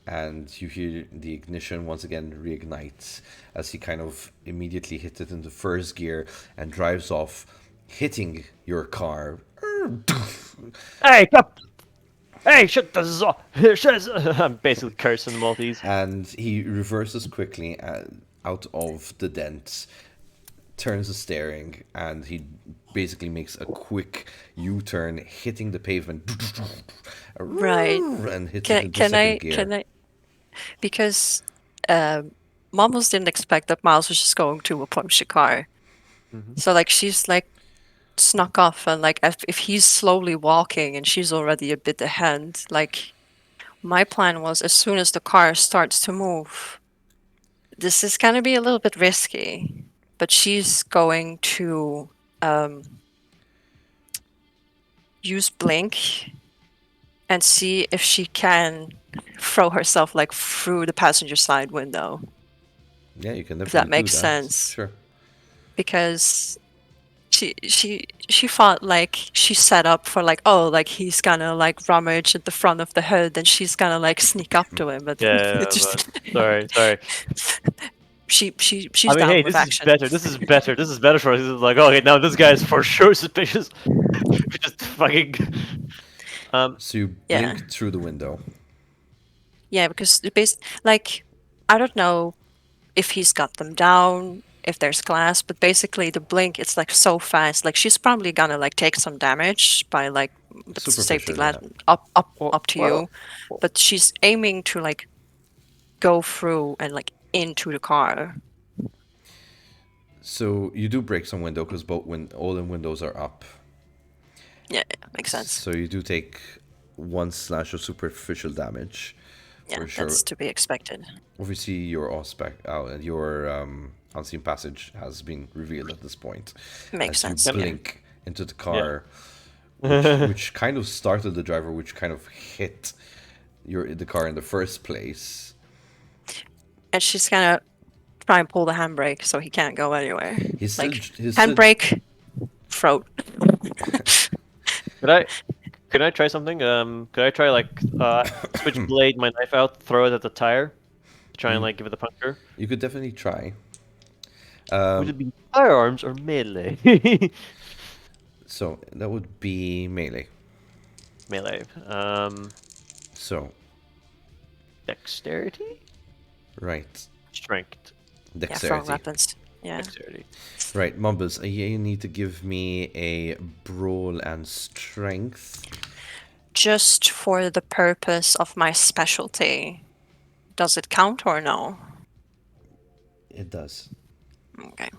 and you hear the ignition once again reignites as he kind of immediately hits it into first gear and drives off, hitting your car. Hey, up! Hey, shut this off! I'm basically cursing the Maltese. And he reverses quickly out of the dent, turns the steering, and he basically makes a quick U-turn, hitting the pavement. Right. And hits it into second gear. Can I? Because Mumbles didn't expect that Miles was just going to approach the car. Mm-hmm. So like she's like snuck off, and like if he's slowly walking and she's already a bit ahead, like my plan was as soon as the car starts to move, this is gonna be a little bit risky, but she's going to use blink and see if she can throw herself like through the passenger side window, Yeah, you can if definitely that makes do that. sense. Sure. Because she thought like she set up for like, oh, like he's gonna like rummage at the front of the hood and she's gonna like sneak up to him, but Yeah, it just sorry. she's I mean, down hey, with this is action. better. This is better. This is better for us. This is like, okay, now this guy is for sure suspicious. We just fucking. So you Yeah. blink through the window. Yeah, because like I don't know if he's got them down, if there's glass, but basically the blink, it's like so fast. Like she's probably gonna like take some damage by like with the safety Superficial, glass yeah. up to Well, you, but she's aiming to like go through and like into the car. So you do break some window because all the windows are up. Yeah, makes sense. So you do take one slash of superficial damage. Yeah, for sure. that's to be expected. Obviously, your unseen passage has been revealed at this point. Makes as sense. you Yeah. blink into the car, which kind of startled the driver, which kind of hit the car in the first place. And she's gonna try and pull the handbrake so he can't go anywhere. He's Like still handbrake, throat. Could I try something? Could I try like switchblade my knife out, throw it at the tire, to try and like give it a puncture? You could definitely try. Would it be firearms or melee? So that would be melee. Melee. So Dexterity? right, Strength. Yeah, throwing dexterity. weapons. Yeah. Dexterity. Right, Mumbles, you need to give me a brawl and strength. Just for the purpose of my specialty. Does it count or no? It does. Okay.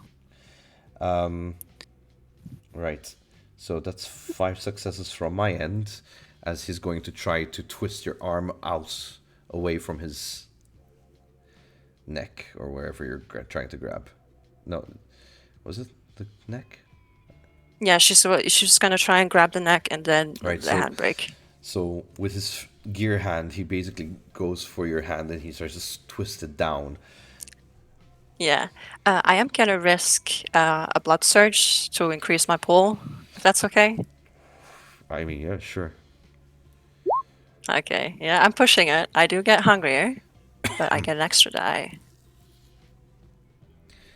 Right. So that's 5 successes from my end, as he's going to try to twist your arm out away from his neck or wherever you're trying to grab. No, was it the neck? Yeah, she's gonna try and grab the neck and then Right, the so- handbrake. So with his gear hand, he basically goes for your hand and he starts to twist it down. Yeah. I am gonna risk a blood surge to increase my pull, if that's okay. I mean, yeah, sure. Okay. Yeah, I'm pushing it. I do get hungrier, but I get an extra die.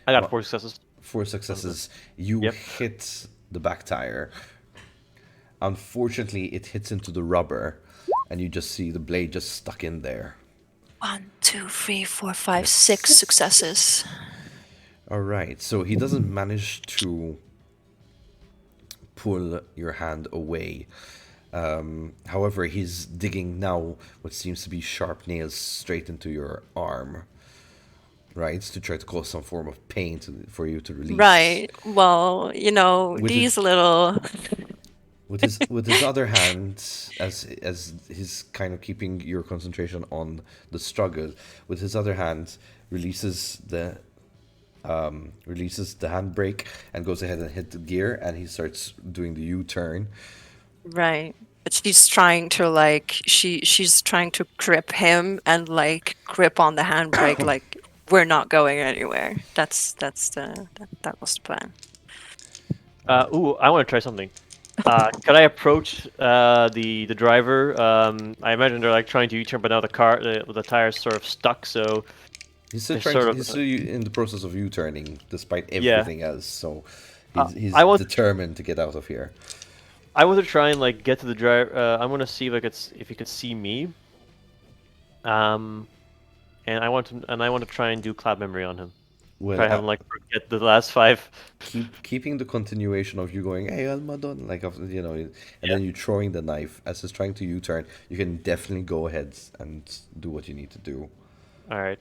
I got Well- 4 successes. 4 successes. You Yep. hit the back tire, Unfortunately, it hits into the rubber, and you just see the blade just stuck in there. 1, 2, 3, 4, 5, 6 successes. All right, so he doesn't manage to pull your hand away. However, he's digging now what seems to be sharp nails straight into your arm, right? To try to cause some form of pain for you to release. Right. Well, you know, With these his, little. with his other hand, as he's kind of keeping your concentration on the struggle, with his other hand releases the handbrake and goes ahead and hit the gear, and he starts doing the U-turn. Right. But she's trying to like she's trying to grip him and like grip on the handbrake like we're not going anywhere. That was the plan. Ooh, I want to try something. Could I approach the driver? I imagine they're like trying to U-turn, but now the tire's sort of stuck. So He's still it's trying sort to, of he's still in the process of U-turning despite yeah. everything else. So he's I want determined to get out of here. I want to try and like get to the driver. I want to see if he could see me. And I want to try and do cloud memory on him. Well, Try have him like forget the last 5. keeping the continuation of you going, hey, Almadon, like, and then you throwing the knife as he's trying to U-turn, you can definitely go ahead and do what you need to do. All right.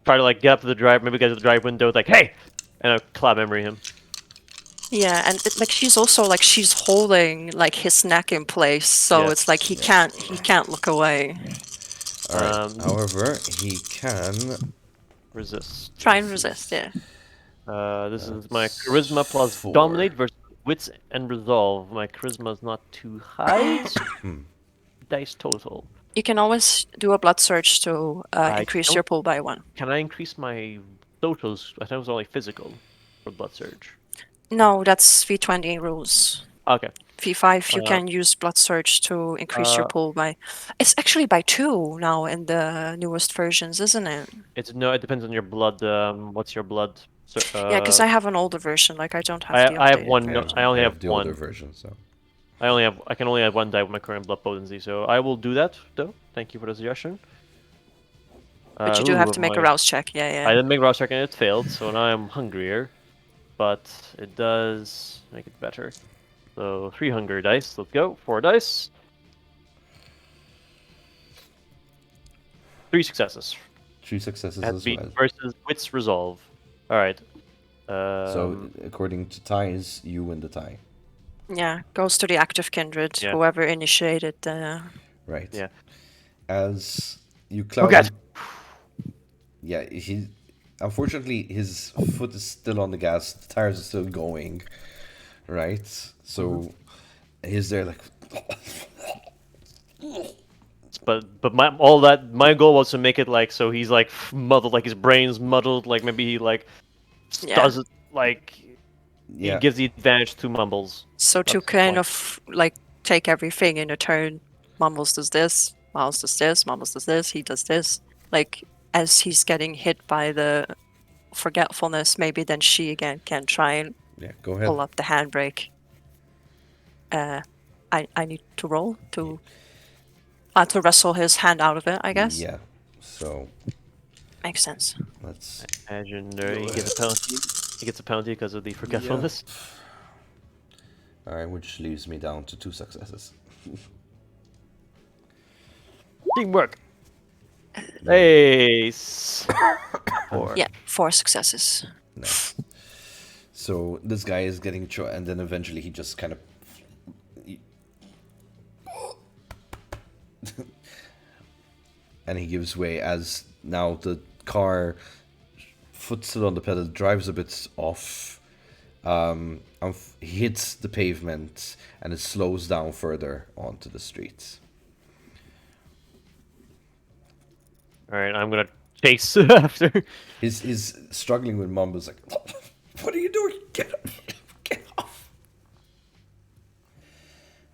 Try to like get up to the drive, maybe get to the drive window, like hey, and I'll cloud memory him. Yeah, and like she's also like she's holding like his neck in place, so Yeah. it's like he can't look away. All right. However, he can resist. Try and resist, yeah. This is my charisma plus 4. dominate versus wits and resolve. My charisma is not too high. Dice total. You can always do a blood surge to increase your pull by 1. Can I increase my totals? I thought it was only physical for blood surge. No, that's V20 rules. Okay. V5, you can use blood surge to increase your pull by. It's actually by 2 now in the newest versions, isn't it? It depends on your blood. What's your blood? Yeah, because I have an older version. Like I don't have the I have updated one. version. I only have the one. older version, so I can only have 1 die with my current blood potency, so I will do that though. Thank you for the suggestion. But you do have to make a rouse check. Yeah. I didn't make a rouse check and it failed, so now I'm hungrier. But it does make it better. So 3 hunger dice. Let's go. 4 dice. 3 successes. 3 successes Has as been well. versus wits resolve. All right. So according to ties, you win the tie. Yeah, goes to the active kindred, whoever initiated the. Right. Yeah. As you cloud. Okay. Yeah, unfortunately his foot is still on the gas. The tires are still going. Right. So he's there like. But my goal was to make it like so he's like muddled, like his brain's muddled, like maybe he like does it like he gives the advantage to Mumbles. So to kind of like take everything in a turn, Mumbles does this, Miles does this, Mumbles does this, he does this. Like as he's getting hit by the forgetfulness, maybe then she again can try and go ahead. pull up the handbrake. I need to roll to wrestle his hand out of it, I guess. Yeah. So makes sense. Let's imagine he gets a penalty. He gets a penalty because of the forgetfulness. All right, which leaves me down to 2 successes. Teamwork. Hey. 4. Yeah, 4 successes. Nice. So this guy is getting and then eventually he just kind of. And he gives way as now the car, foot still on the pedal, drives a bit off. Hits the pavement and it slows down further onto the streets. All right, I'm gonna chase after. He's struggling with Mumbles like, what are you doing? Get off!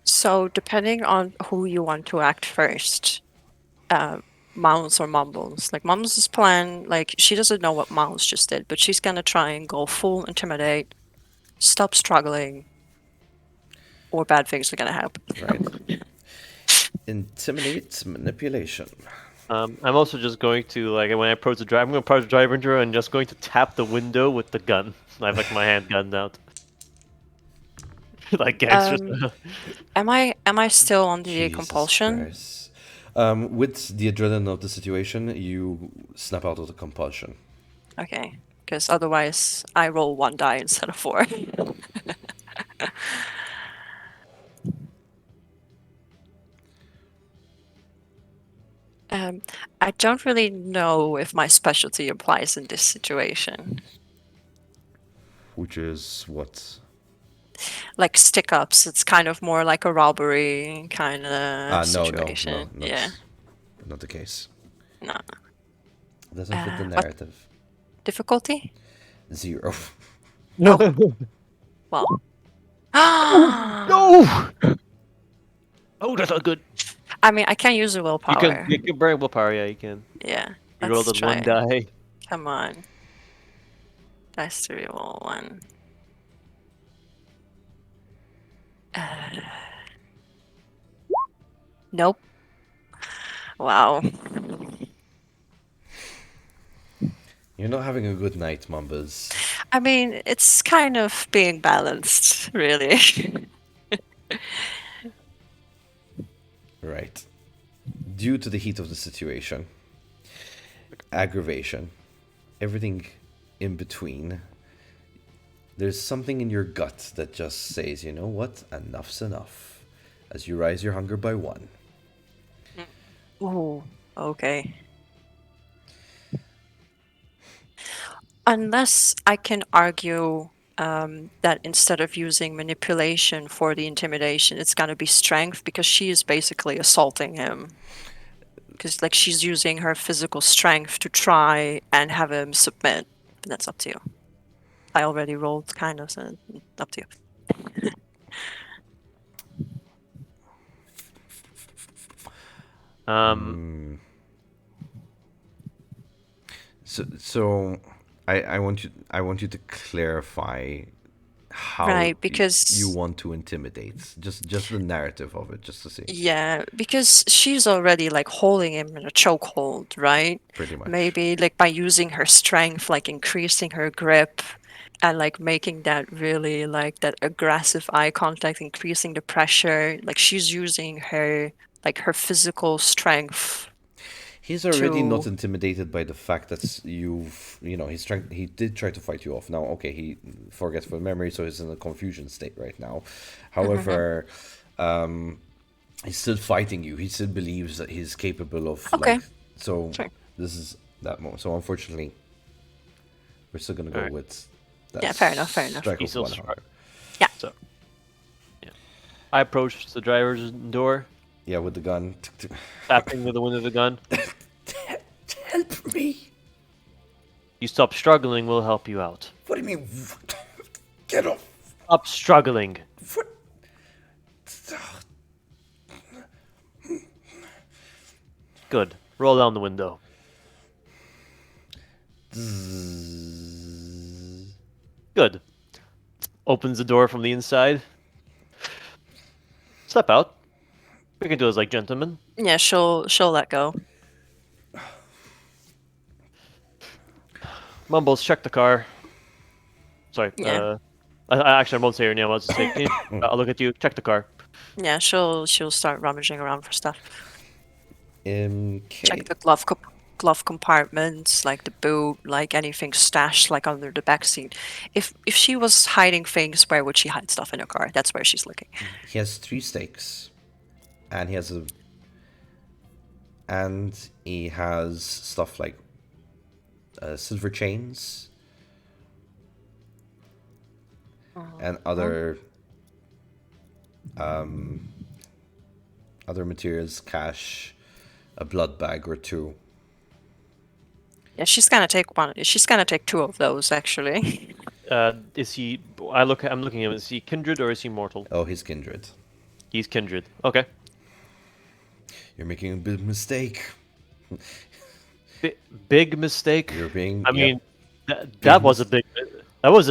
So depending on who you want to act first, Mounds or Mumbles. Like Mumbles' plan, like she doesn't know what Mounds just did, but she's gonna try and go full intimidate, stop struggling, or bad things are gonna happen. Right. Intimidate, manipulation. I'm also just going to, like, when I approach the driver, I'm going to approach the driver door and just going to tap the window with the gun. I have, like, my handgun out. Like gangsters. Am I still on the Jesus compulsion? Christ. With the adrenaline of the situation, you snap out of the compulsion. Okay, because otherwise I roll 1 die instead of 4. I don't really know if my specialty applies in this situation. Which is what? Like stick ups, it's kind of more like a robbery kind of No, situation. Yeah, not the case. no. It doesn't fit the What narrative. difficulty? 0. No! Well. No! Oh, that's not good. I mean, I can use a willpower. You can burn willpower, yeah, you can. Yeah, You rolled let's a try 1 it. die. Come on. Dice to reroll 1. Nope. Wow. You're not having a good night, Mumbas. I mean, it's kind of being balanced, really. Right. Due to the heat of the situation, aggravation, everything in between, there's something in your gut that just says, you know what, enough's enough. As you rise your hunger by 1. Ooh, okay. Unless I can argue that instead of using manipulation for the intimidation, it's gonna be strength because she is basically assaulting him. Because like she's using her physical strength to try and have him submit. But that's up to you. I already rolled kind of, so up to you. So I want you to clarify how Right, you because want to intimidate. Just the narrative of it, just to see. yeah, because she's already like holding him in a chokehold, right? Pretty much. Maybe like by using her strength, like increasing her grip and like making that really like that aggressive eye contact, increasing the pressure. Like she's using her like her physical strength He's already not to intimidated by the fact that he did try to fight you off. Now, okay, he forgetful memory, so he's in a confusion state right now. However, he's still fighting you. He still believes that he's capable of Okay. So Sure. this is that moment. So unfortunately, we're still gonna go Alright. with that. Yeah, fair enough, fair enough. Strike He's of still 1 strong. heart. Yeah. So, yeah. I approach the driver's door, Yeah, with the gun. tapping with the wind of the gun. Help me! You stop struggling, we'll help you out. What do you mean? Get off! Stop struggling. What? Good. Roll down the window. Good. Opens the door from the inside. Step out. We can do as like gentlemen. Yeah, she'll let go. Mumbles, check the car. Sorry. Yeah. I won't say your name. I'll just say, I'll look at you. Check the car. Yeah, she'll start rummaging around for stuff. Okay. Check the glove compartments, like the boot, like anything stashed like under the back seat. If she was hiding things, where would she hide stuff in her car? That's where she's looking. He has 3 stakes, and he has stuff like silver chains and other materials, cash, a blood bag or 2. Yeah, she's gonna take one. She's gonna take 2 of those actually. Is he? I'm looking at him. Is he kindred or is he mortal? Oh, he's kindred. He's kindred. Okay. You're making a big mistake. Big mistake. You're being. I yep. mean, that was a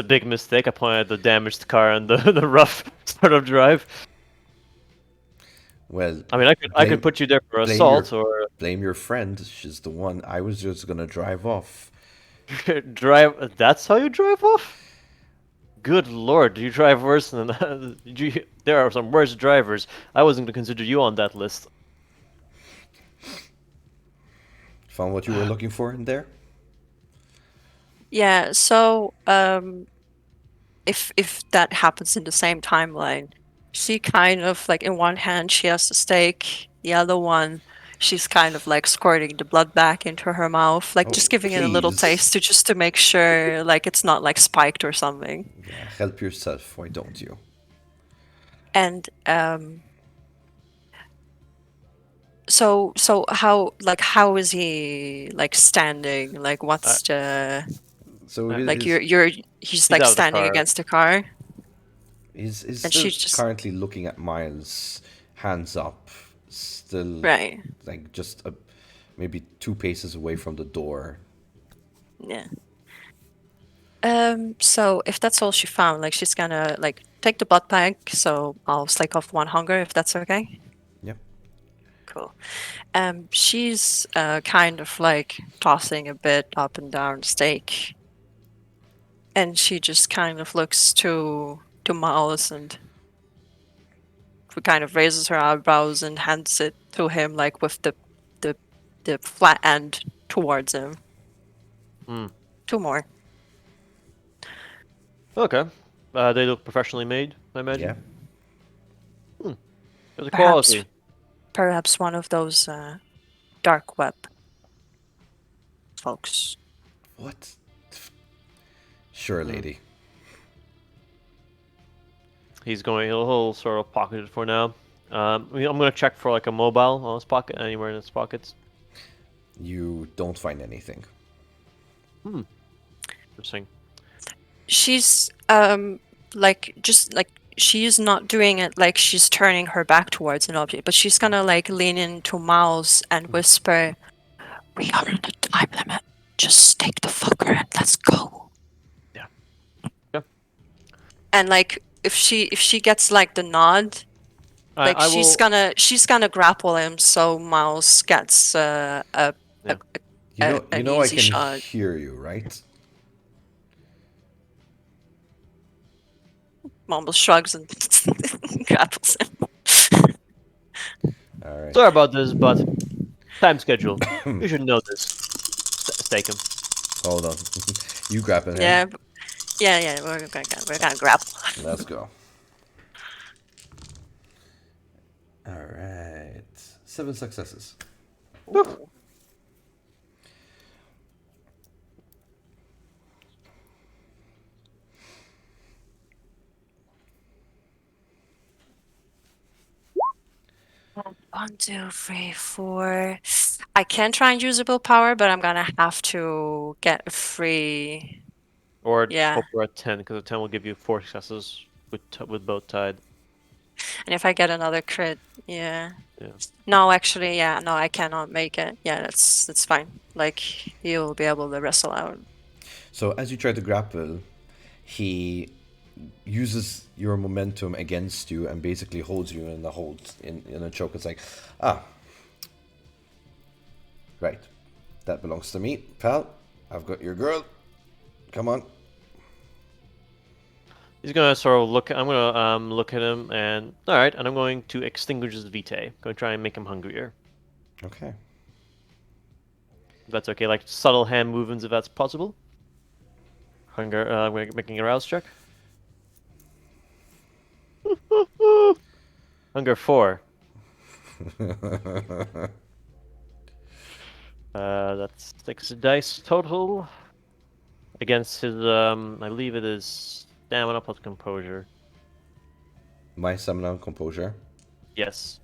big mistake. I pointed at the damaged car and the rough startup drive. Well, I mean, I could blame put you there for blame your assault or blame your friend. She's the one. I was just gonna drive off. drive. That's how you drive off? Good lord, you drive worse than there are some worse drivers. I wasn't going to consider you on that list. Found what you were looking for in there? Yeah, so if that happens in the same timeline, she kind of like in one hand she has the stake, the other one she's kind of like squirting the blood back into her mouth, like Oh, just giving it a little please. taste to just to make sure like it's not like spiked or something. Yeah, help yourself. Why don't you? And so how is he like standing? Like Uh, what's the So like his he's he's like out of the standing car. against the car he's and still she's just currently looking at Miles, hands up, still right. like just maybe 2 paces away from the door. Yeah. So if that's all she found, like she's gonna like take the blood bag, so I'll slake off one hunger if that's okay. Yep. Cool. She's kind of like tossing a bit up and down the steak, and she just kind of looks to Miles and kind of raises her eyebrows and hands it to him like with the the flat end towards him. Hmm. 2 more. Okay. They look professionally made, I Yeah. imagine. There's a Perhaps quality. perhaps one of those dark web folks. What? Sure, Hmm. lady. He'll sort of pocket it for now. I'm gonna check for like a mobile on his pocket, anywhere in his pockets. You don't find anything. Hmm. Interesting. She's like just like she's not doing it like she's turning her back towards an object, but she's gonna like lean into Miles and whisper, "We are on the time limit. Just take the fucker and let's go." Yeah. Yeah. And like if she gets like the nod, like I will. she's gonna grapple him so Miles gets Yeah. You an know I easy can shot. hear you, right? Mumbles shrugs and grapples him. All right. Sorry about this, but time schedule. You should know this. Stake him. Hold on. You grabbing him. Yeah, yeah. We're gonna grapple. Let's go. All right. 7 successes. Ooh. One, two, three, four. I can try and use a willpower, but I'm gonna have to get a free. Or Yeah, hope for a 10, because a 10 will give you 4 successes with both tied. and if I get another crit, yeah. Yeah. No, actually, yeah, no, I cannot make it. Yeah, that's fine. Like you'll be able to wrestle out. So as you try to grapple, he uses your momentum against you and basically holds you in the hold in a choke. It's like, ah, right, that belongs to me, pal. I've got your girl. Come on. He's gonna sort of look. I'm gonna look at him and all right, and I'm going to extinguish his vitae. Going to try and make him hungrier. Okay. If that's okay, like subtle hand movements, if that's possible. Hunger. Making a rouse check. Hunger 4. That's 6 dice total against his. I believe it is stamina plus composure. My stamina and composure. Yes.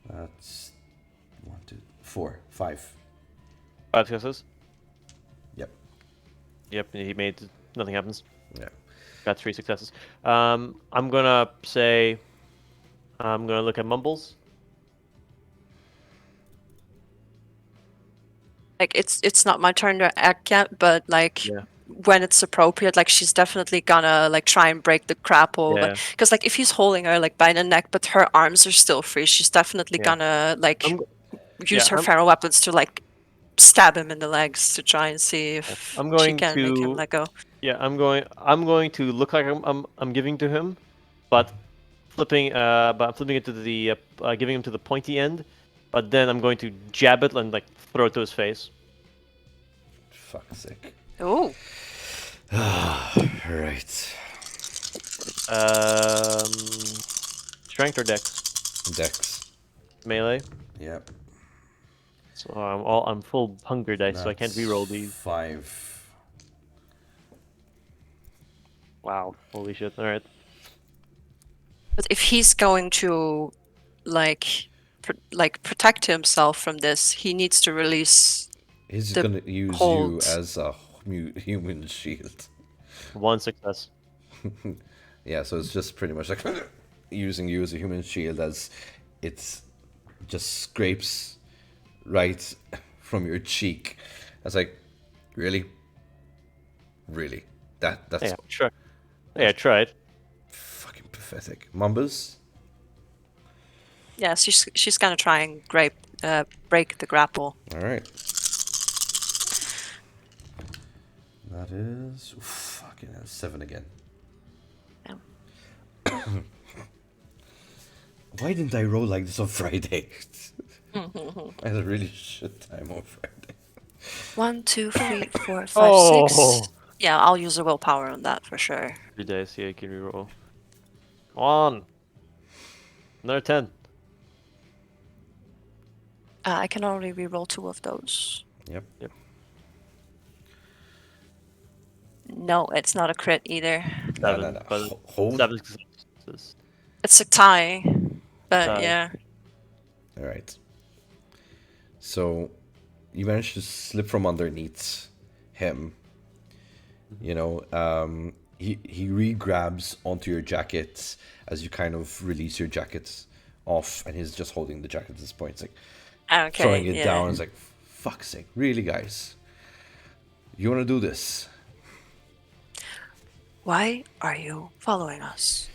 That's 1, 2, 4, 5. 5 successes. Yep. Yep. He made. Nothing happens. Yeah. Got 3 successes. I'm gonna say. I'm gonna look at Mumbles. Like it's not my turn to act yet, but like Yeah. when it's appropriate, like she's definitely gonna like try and break the grapple, Yeah. because like if he's holding her like by the neck, but her arms are still free, she's definitely Yeah. gonna like I'm use yeah. her feral weapons to like stab him in the legs to try and see if I'm she going can make him to let go. yeah. I'm going to look like I'm giving to him, but I'm flipping it to the giving him to the pointy end, but then I'm going to jab it and like throw it to his face. Fuck's sake. Oh, Right. Strength or dex? Dex. Melee. Yep. So I'm full hunger dice, so I can't That's reroll these. 5. Wow. Holy shit. All right. but if he's going to like protect himself from this, he needs to release He's the gonna use you hold. as a human shield. One success. Yeah, so it's just pretty much like using you as a human shield as it's just scrapes right from your cheek. It's like, really? Really? That's Yeah. Try. Yeah. Try it. fucking pathetic. Mumbles? Yeah, she's gonna try and break the grapple. Alright. That is fucking hell, 7 again. Yeah. Why didn't I roll like this on Friday? I had a really shit time on Friday. 1, 2, 3, 4, 5, Oh. 6. Yeah, I'll use a willpower on that for sure. 3 dice. Yeah, you can reroll. Come on. Another 10. I can only reroll 2 of those. Yep. Yep. No, it's not a crit either. No, 7. no, no. But Hold. 7 successes. It's a tie, but Tie. yeah. Alright. So, you managed to slip from underneath him. You know, he re-grabs onto your jacket as you kind of release your jacket off, and he's just holding the jacket at this point. It's like Okay, throwing it yeah. down. It's like, fuck's sake, really, guys? You want to do this? Why are you following us?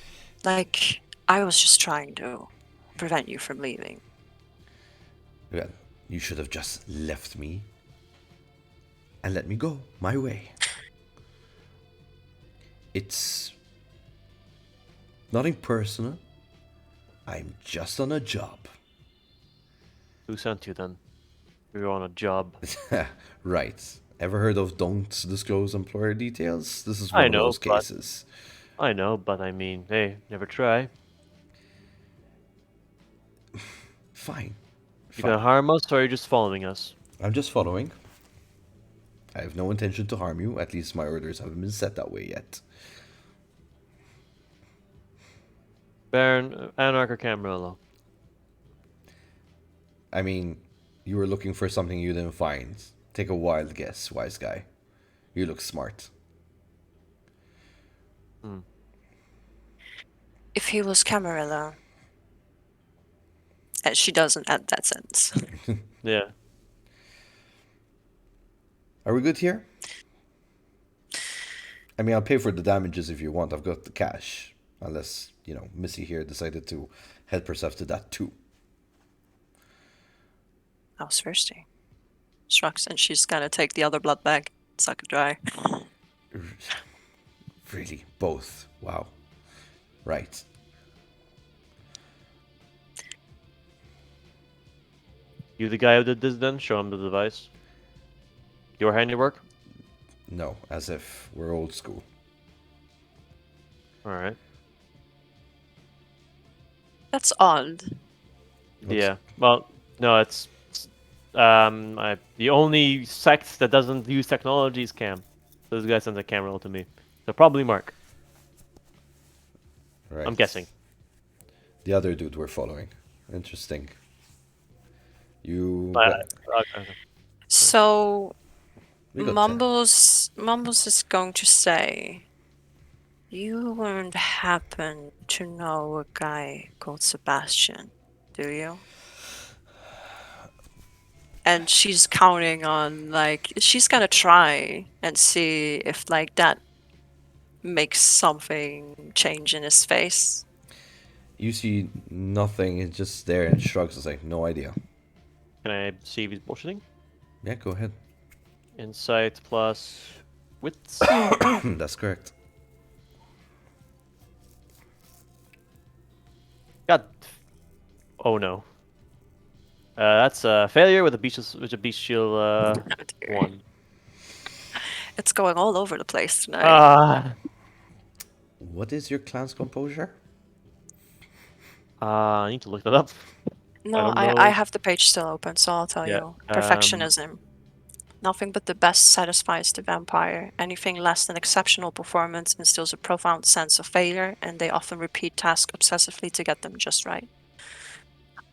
Like, I was just trying to prevent you from leaving. Well, you should have just left me and let me go my way. It's nothing personal. I'm just on a job. Who sent you then? You're on a job. Right. Ever heard of don't disclose employer details? This is I one of know, those but cases. I mean, hey, never try. Fine. You gonna Fine. harm us, or are you just following us? I'm just following. I have no intention to harm you. At least my orders haven't been set that way yet. Baron, Anarch, or Camarilla? I mean, you were looking for something you didn't find. Take a wild guess, wise guy. You look smart. If he was Camarilla, she doesn't add that sentence. Yeah. Are we good here? I mean, I'll pay for the damages if you want. I've got the cash. Unless, Missy here decided to help herself to that too. I was thirsty. Shrugs, and she's gonna take the other blood bag, suck it dry. Really? Both? Wow. Right. You the guy who did this then? Show him the device. Your handiwork? No, as if we're old school. Alright. That's odd. Yeah. Well, no, it's the only sect that doesn't use technology is Cam. So this guy sends a Camarilla to me. So probably Mark. Right. I'm guessing. The other dude we're following. Interesting. You... Okay. So we got 10. Mumbles is going to say, you wouldn't happen to know a guy called Sebastian, do you? and she's counting on like she's gonna try and see if like that makes something change in his face. You see nothing. It's just there and shrugs. It's like no idea. Can I see if he's bullshitting? Yeah, go ahead. Insight plus wits. That's correct. God. Oh no. That's a failure with a bestial Oh, dear. 1. It's going all over the place tonight. Ah. What is your clan's composure? I need to look that up. No, don't I know. have the page still open, so I'll tell Yeah, you. Perfectionism. Nothing but the best satisfies the vampire. Anything less than exceptional performance instills a profound sense of failure, and they often repeat tasks obsessively to get them just right.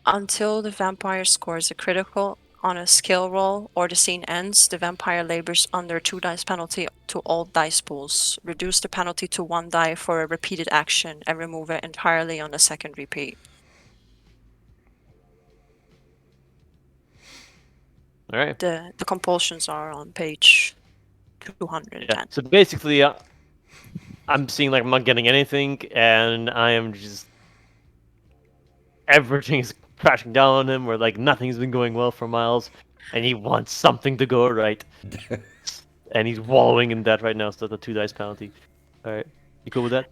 Until the vampire scores a critical on a skill roll or the scene ends, the vampire labors under a 2 dice penalty to all dice pools. Reduce the penalty to 1 die for a repeated action and remove it entirely on the second repeat. All right. The compulsions are on page 210. Yeah. So basically, I'm seeing like I'm not getting anything, and I am just everything's crashing down on him. Where like nothing's been going well for Miles, and he wants something to go right, and he's wallowing in that right now. So the 2 dice penalty. All right, you cool with that?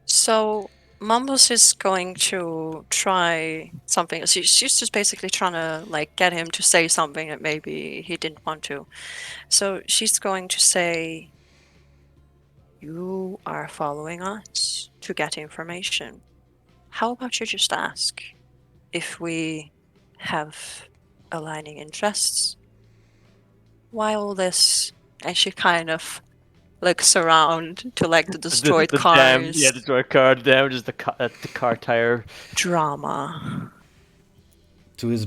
So Mumbles is going to try something. She's just basically trying to like get him to say something that maybe he didn't want to. So she's going to say, "You are following us to get information. How about you just ask if we have aligning interests? Why all this?" And she kind of looks around to like the destroyed cars. The destroyed car damages the car tire. Drama. To his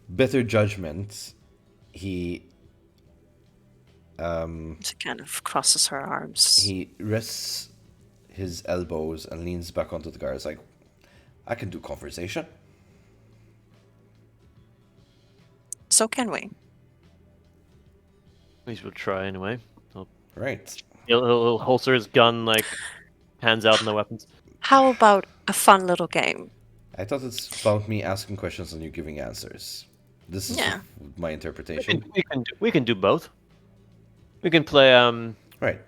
better judgment, he She kind of crosses her arms. he rests his elbows and leans back onto the guard. It's like, I can do conversation. So can we? At least we'll try anyway. Right. He'll holster his gun, like hands out, no weapons. How about a fun little game? I thought it's about me asking questions and you giving answers. This is Yeah. my interpretation. We can do both. We can play Right.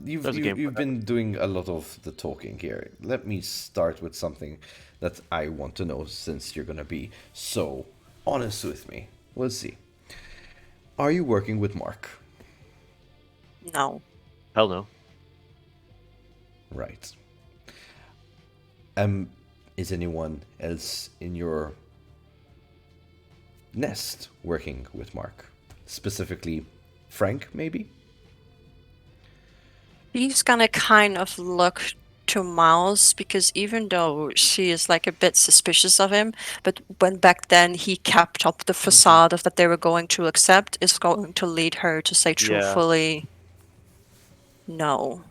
You've There's a game for you've that. been doing a lot of the talking here. Let me start with something that I want to know since you're gonna be so honest with me. We'll see. Are you working with Mark? No. hell no. Right. Is anyone else in your nest working with Mark? Specifically, Frank, maybe? He's gonna kind of look to Miles because even though she is like a bit suspicious of him, but when back then he kept up the facade of that they were going to accept, is going to lead her to say Yeah. truthfully, no.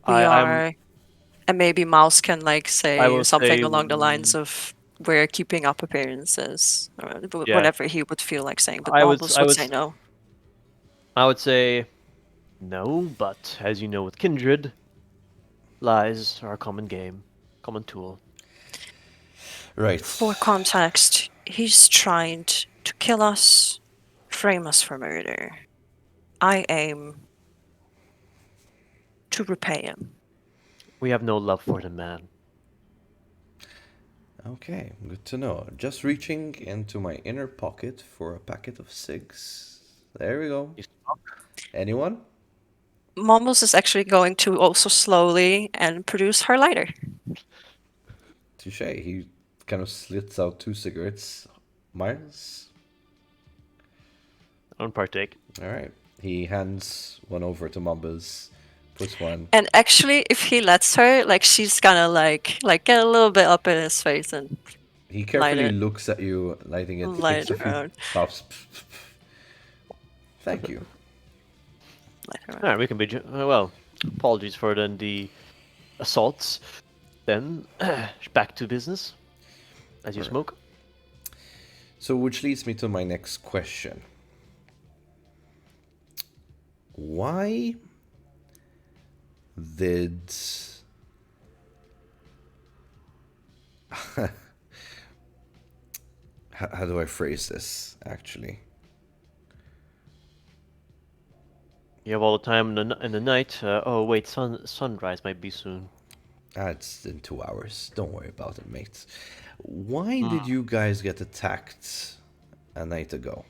We I'm are, and maybe Miles can like I say will something say along the lines of we're keeping up appearances, or Yeah. whatever he would feel like saying. But I would- Miles I would would say s- no. I would say no, but as you know with Kindred, lies are a common game, common tool. Right. For context, he's trying to kill us, frame us for murder. I aim to repay him. We have no love for the man. Okay, good to know. Just reaching into my inner pocket for a packet of cigs. There we go. You suck. Anyone? Mumbles is actually going to also slowly and produce her lighter. Touche. He kind of slits out 2 cigarettes. Miles? I don't partake. Alright. He hands one over to Mumbles, puts one. And actually, if he lets her, like she's gonna like get a little bit up in his face and He carefully it. looks at you, lighting it, Light takes a it few out. puffs. Thank you. light her. All right, we can be. Well, apologies for then the assaults. Then back to business. As you Alright. smoke. So, which leads me to my next question. Why did how do I phrase this actually? You have all the time in the night. Oh wait, sunrise might be soon. It's in 2 hours. Don't worry about it, mate. Why Hmm. did you guys get attacked a night ago?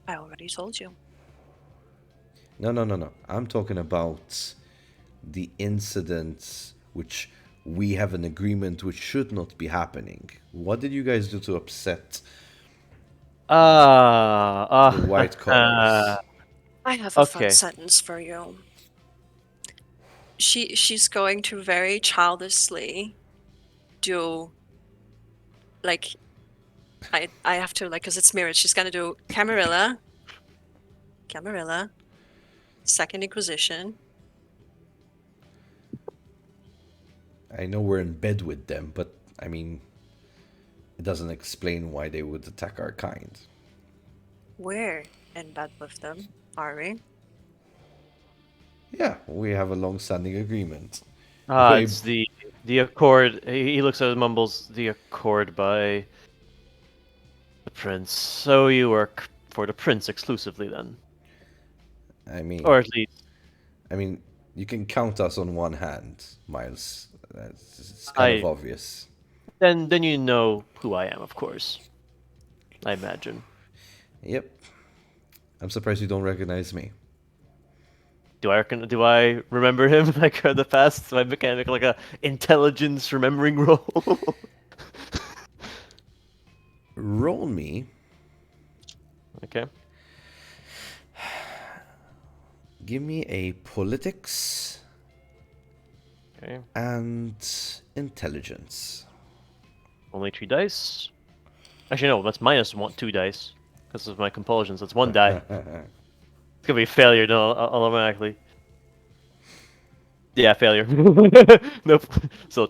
I already told you. No. I'm talking about the incident which we have an agreement which should not be happening. What did you guys do to upset the white collars? I have a fun Okay. sentence for you. She's going to very childishly do like I have to like because it's mirrored. She's gonna do Camarilla, Second Inquisition. I know we're in bed with them, but I mean, it doesn't explain why they would attack our kind. We're in bed with them, are we? Yeah, we have a long-standing agreement. Way It's the Accord. He looks at it, mumbles the Accord by the Prince. So you work for the Prince exclusively then, I mean, or at least I mean, you can count us on one hand, Miles. It's kind of I. obvious. Then you know who I am, of course. I imagine. Yep. I'm surprised you don't recognize me. Do I remember him like the past? So I can make like a intelligence remembering roll. Roll me. Okay. Give me a politics Okay. and intelligence. Only 3 dice. Actually, no. That's minus 2 dice because of my compulsions. That's 1 die. It's gonna be a failure, no, automatically. Yeah, failure. Nope. So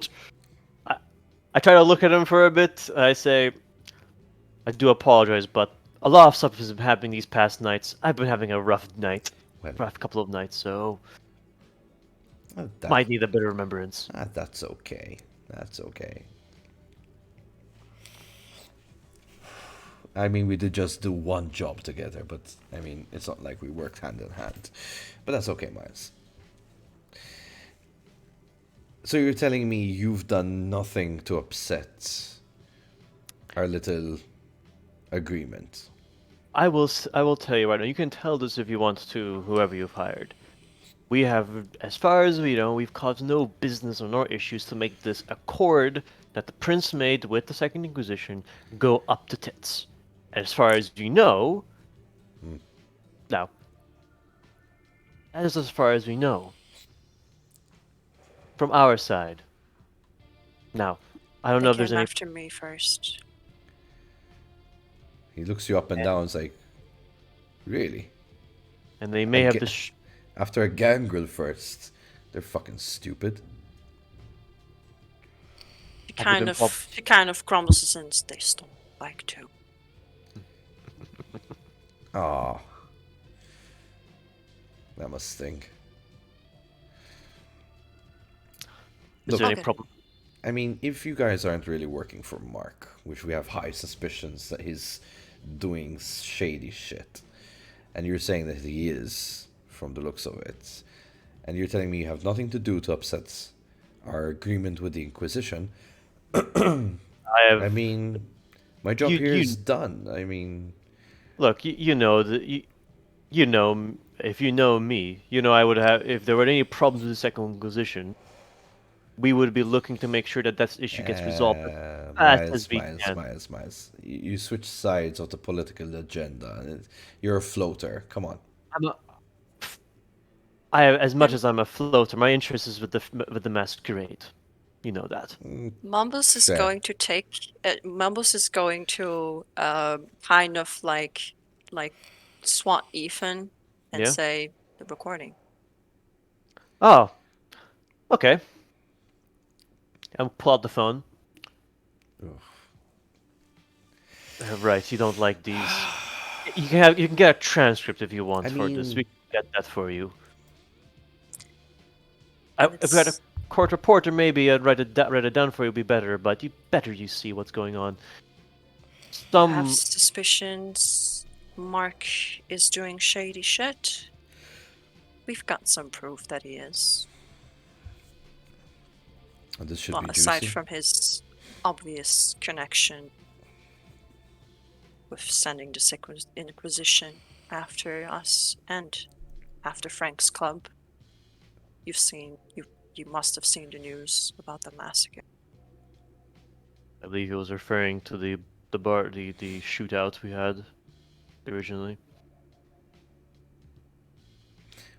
I try to look at him for a bit. I say, I do apologize, but a lot of stuff has been happening these past nights. I've been having a rough night, Well, rough couple of nights, so that might need a bit of remembrance. that's okay. That's okay. I mean, we did just do one job together, but I mean, it's not like we worked hand in hand. But that's okay, Miles. So you're telling me you've done nothing to upset our little agreement? I will tell you right now. You can tell this if you want to, whoever you've hired. We have, as far as we know, we've caused no business or nor issues to make this accord that the prince made with the Second Inquisition go up to tits. As far as you know, now, that is as far as we know. From our side. Now, I don't They know if there's came any. after me first. He looks you up and down. It's like, really? And they may A have ga- this. After a gangrel first, they're fucking stupid. Have they been She kind of crumbles since they don't like to. Ah, that must stink. Is Look, there any Okay. problem? I mean, if you guys aren't really working for Mark, which we have high suspicions that he's doing shady shit, and you're saying that he is, from the looks of it, and you're telling me you have nothing to do to upset our agreement with the Inquisition, I I have. mean, my job here You is done. I mean, look. You know that you know if you know me, you know I would have if there were any problems with the Second Inquisition, we would be looking to make sure that that issue gets resolved as fast as we can. Miles. You switch sides of the political agenda. You're a floater. Come on. I'm a, I as much And as I'm a floater, my interest is with the Masquerade. You know that. Mumbles is Fair. going to take. Mumbles is going to kind of like swat Ethan and Yeah. say the recording. Oh, okay. I'll pull out the phone. Right, you don't like these. You can get a transcript if you want I for this. We mean, can get that for you. And If we had a it's court reporter, maybe I'd write it down for you. Would be better, but you see what's going on. I have Some suspicions Mark is doing shady shit. We've got some proof that he is. this should Well, be aside juicy. from his obvious connection with sending the Inquisition after us and after Frank's club. You must have seen the news about the massacre. I believe he was referring to the shootout we had originally.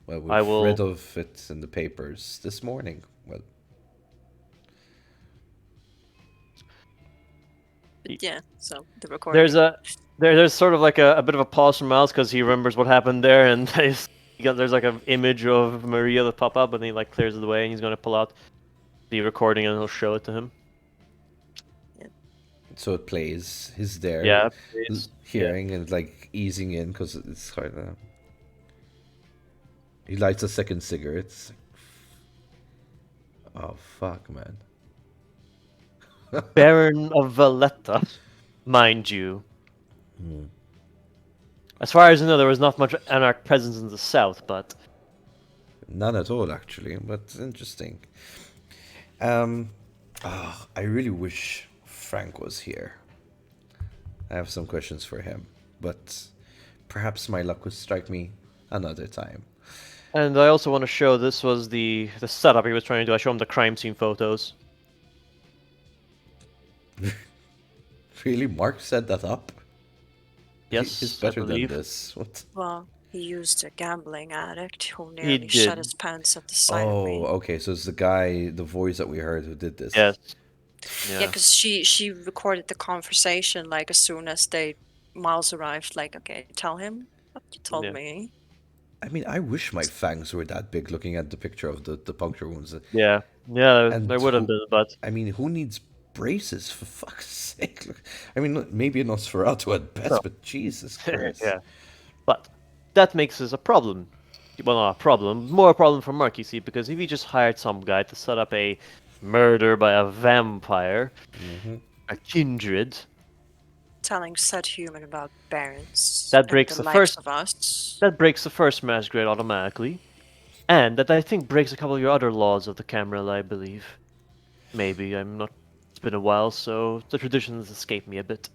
Well, I we've read will. of it in the papers this morning. Well, But yeah, so the There's recording. there's sort of like a bit of a pause from Miles because he remembers what happened there, and there's like an image of Maria that pop up, and he like clears it away, and he's gonna pull out the recording and he'll show it to him. so it plays. He's there, Yeah, please. Yeah. hearing and like easing in because it's hard. He lights a second cigarette. Oh fuck, man. Baron of Valletta, mind you. As far as I know, there was not much Anarch presence in the south, but None at all, actually, but interesting. Um, I really wish Frank was here. I have some questions for him, but perhaps my luck will strike me another time. and I also want to show this was the setup he was trying to do. I show him the crime scene photos. Really, Mark set that up? He's Yes, I better than believe this. What? Well, he used a gambling addict who he nearly shat did. his pants at the sight of Oh, me. okay. So it's the guy, the voice that we heard who did this. Yes. Yeah, Yeah. because she recorded the conversation like as soon as Miles arrived. Like, okay, tell him what you told Yeah. me. I mean, I wish my fangs were that big looking at the picture of the puncture wounds. Yeah. Yeah. And There would have been, but I mean, who needs braces for fuck's sake? Look, I mean, maybe Nosferatu at best, no. but Jesus Christ. Yeah. But that makes this a problem. Well, not a problem, more a problem for Mark, you see, because if he just hired some guy to set up a murder by a vampire, a kindred, Telling said human about barons that and breaks the the likes first of us. that breaks the first Masquerade automatically, and that I think breaks a couple of your other laws of the camera, I believe. Maybe I'm not. It's been a while, so the traditions escape me a bit.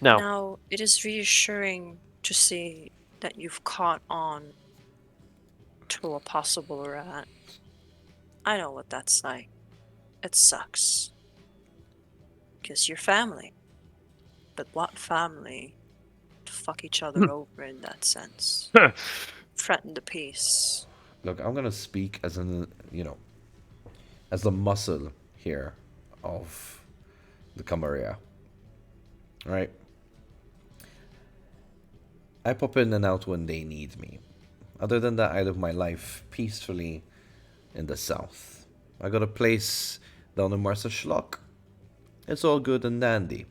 Now, Now, it is reassuring to see that you've caught on to a possible rat. I know what that's like. It sucks. Because you're family. But what family to fuck each other over in that sense? Threaten the peace. Look, I'm gonna speak as as the muscle here of the Camarilla. Right? I pop in and out when they need me. Other than that, I live my life peacefully in the south. I got a place down in Marsa Schlock. It's all good and dandy.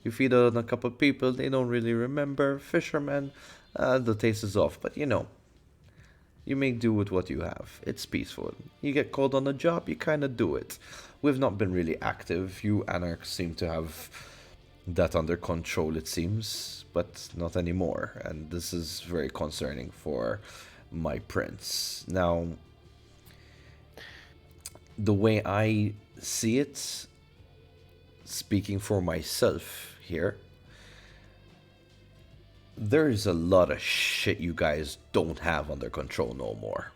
You feed on a couple people they don't really remember, fishermen, the taste is off, but you make do with what you have. It's peaceful. You get called on a job, you kinda do it. We've not been really active. You anarchs seem to have that under control, it seems, but not anymore. And this is very concerning for my prince. Now, the way I see it, speaking for myself here, there's a lot of shit you guys don't have under control no more.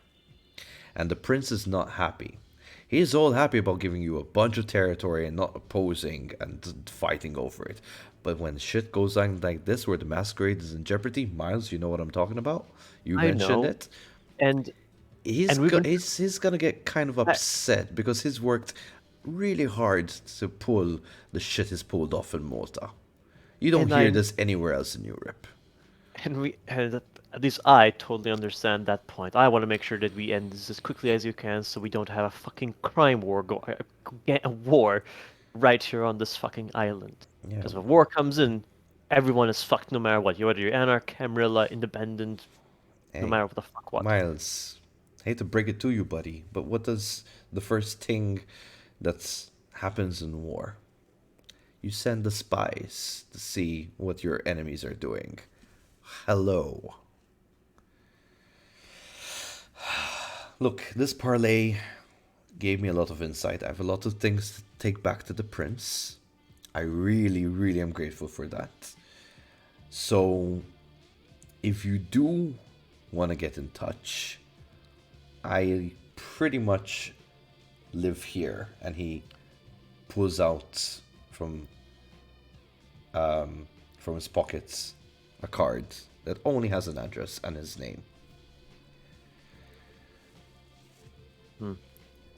And the prince is not happy. He's all happy about giving you a bunch of territory and not opposing and fighting over it. But when shit goes on like this, where the masquerade is in jeopardy, Miles, you know what I'm talking about? You I mentioned know, it. and we've been. He's gonna get kind of upset because he's worked really hard to pull the shit he's pulled off in Malta. You don't And hear I'm this anywhere else in Europe. and we At least I totally understand that point. I want to make sure that we end this as quickly as you can, so we don't have a fucking crime war a war right here on this fucking island. Yeah. Because if a war comes in, everyone is fucked no matter what. Whether you're anarch, Camarilla, independent, no Hey, matter what the fuck what. Miles, hate to break it to you, buddy, but what does the first thing that happens in war? You send the spies to see what your enemies are doing. Hello. Look, this parlay gave me a lot of insight. I have a lot of things to take back to the prince. I really, really am grateful for that. So, if you do want to get in touch, I pretty much live here. And he pulls out from his pockets a card that only has an address and his name.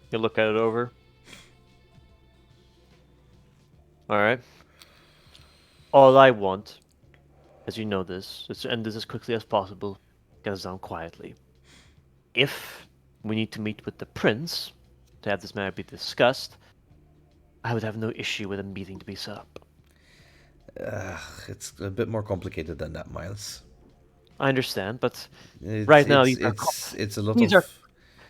You look at it over. Alright. All I want, as you know this, is to end this as quickly as possible. Get us down quietly. If we need to meet with the prince to have this matter be discussed, I would have no issue with a meeting to be set up. It's a bit more complicated than that, Miles. I understand, but It's, right now it's a lot these of.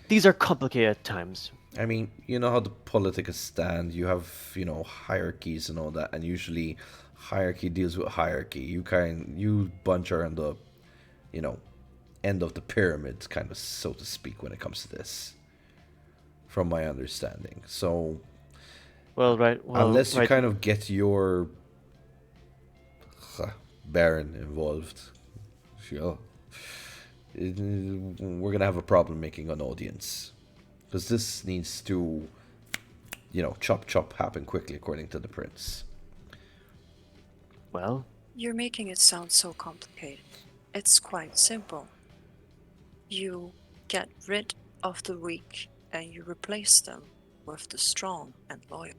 these are complicated times. I mean, you know how the politics stand. You have, hierarchies and all that, and usually hierarchy deals with hierarchy. You bunch are on the, end of the pyramid, kind of, so to speak, when it comes to this. From my understanding, so unless you kind of get your Baron involved, sure, we're gonna have a problem making an audience. Because this needs to, chop happen quickly, according to the prince. Well, You're making it sound so complicated. It's quite simple. You get rid of the weak and you replace them with the strong and loyal.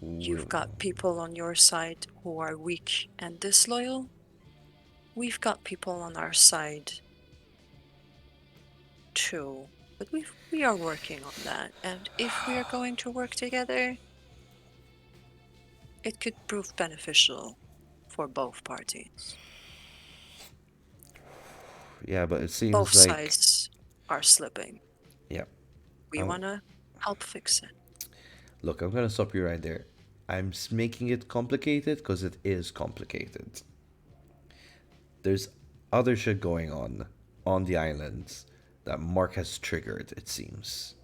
You've got people on your side who are weak and disloyal. We've got people on our side too. But we are working on that. And if we are going to work together, it could prove beneficial for both parties. Yeah, but it seems Both like sides are slipping. yeah. We want to help fix it. Look, I'm gonna stop you right there. I'm making it complicated because it is complicated. There's other shit going on the islands that Mark has triggered, it seems.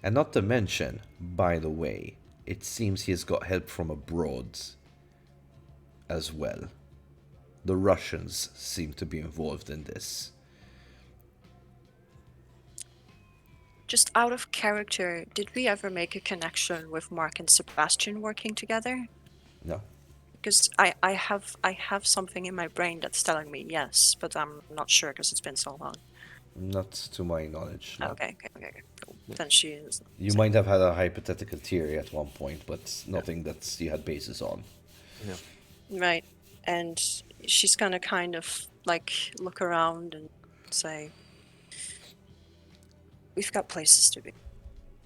And not to mention, by the way, it seems he has got help from abroad as well. The Russians seem to be involved in this. Just out of character, did we ever make a connection with Mark and Sebastian working together? No. Because I have something in my brain that's telling me yes, but I'm not sure because it's been so long. Not to my knowledge. No. Okay. Cool. Then she is. You might have had a hypothetical theory at one point, but nothing that you had basis on. yeah. Right. And she's gonna kind of like look around and say, we've got places to be.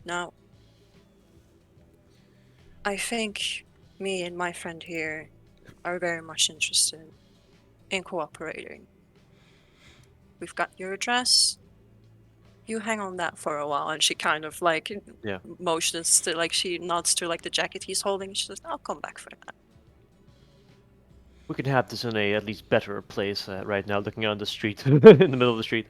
Now, I think me and my friend here are very much interested in cooperating. We've got your address. You hang on that for a while. And she kind of like motions to, like, she nods to like the jacket he's holding. She says, I'll come back for that. We could have this in a at least better place right now, looking on the street, in the middle of the street.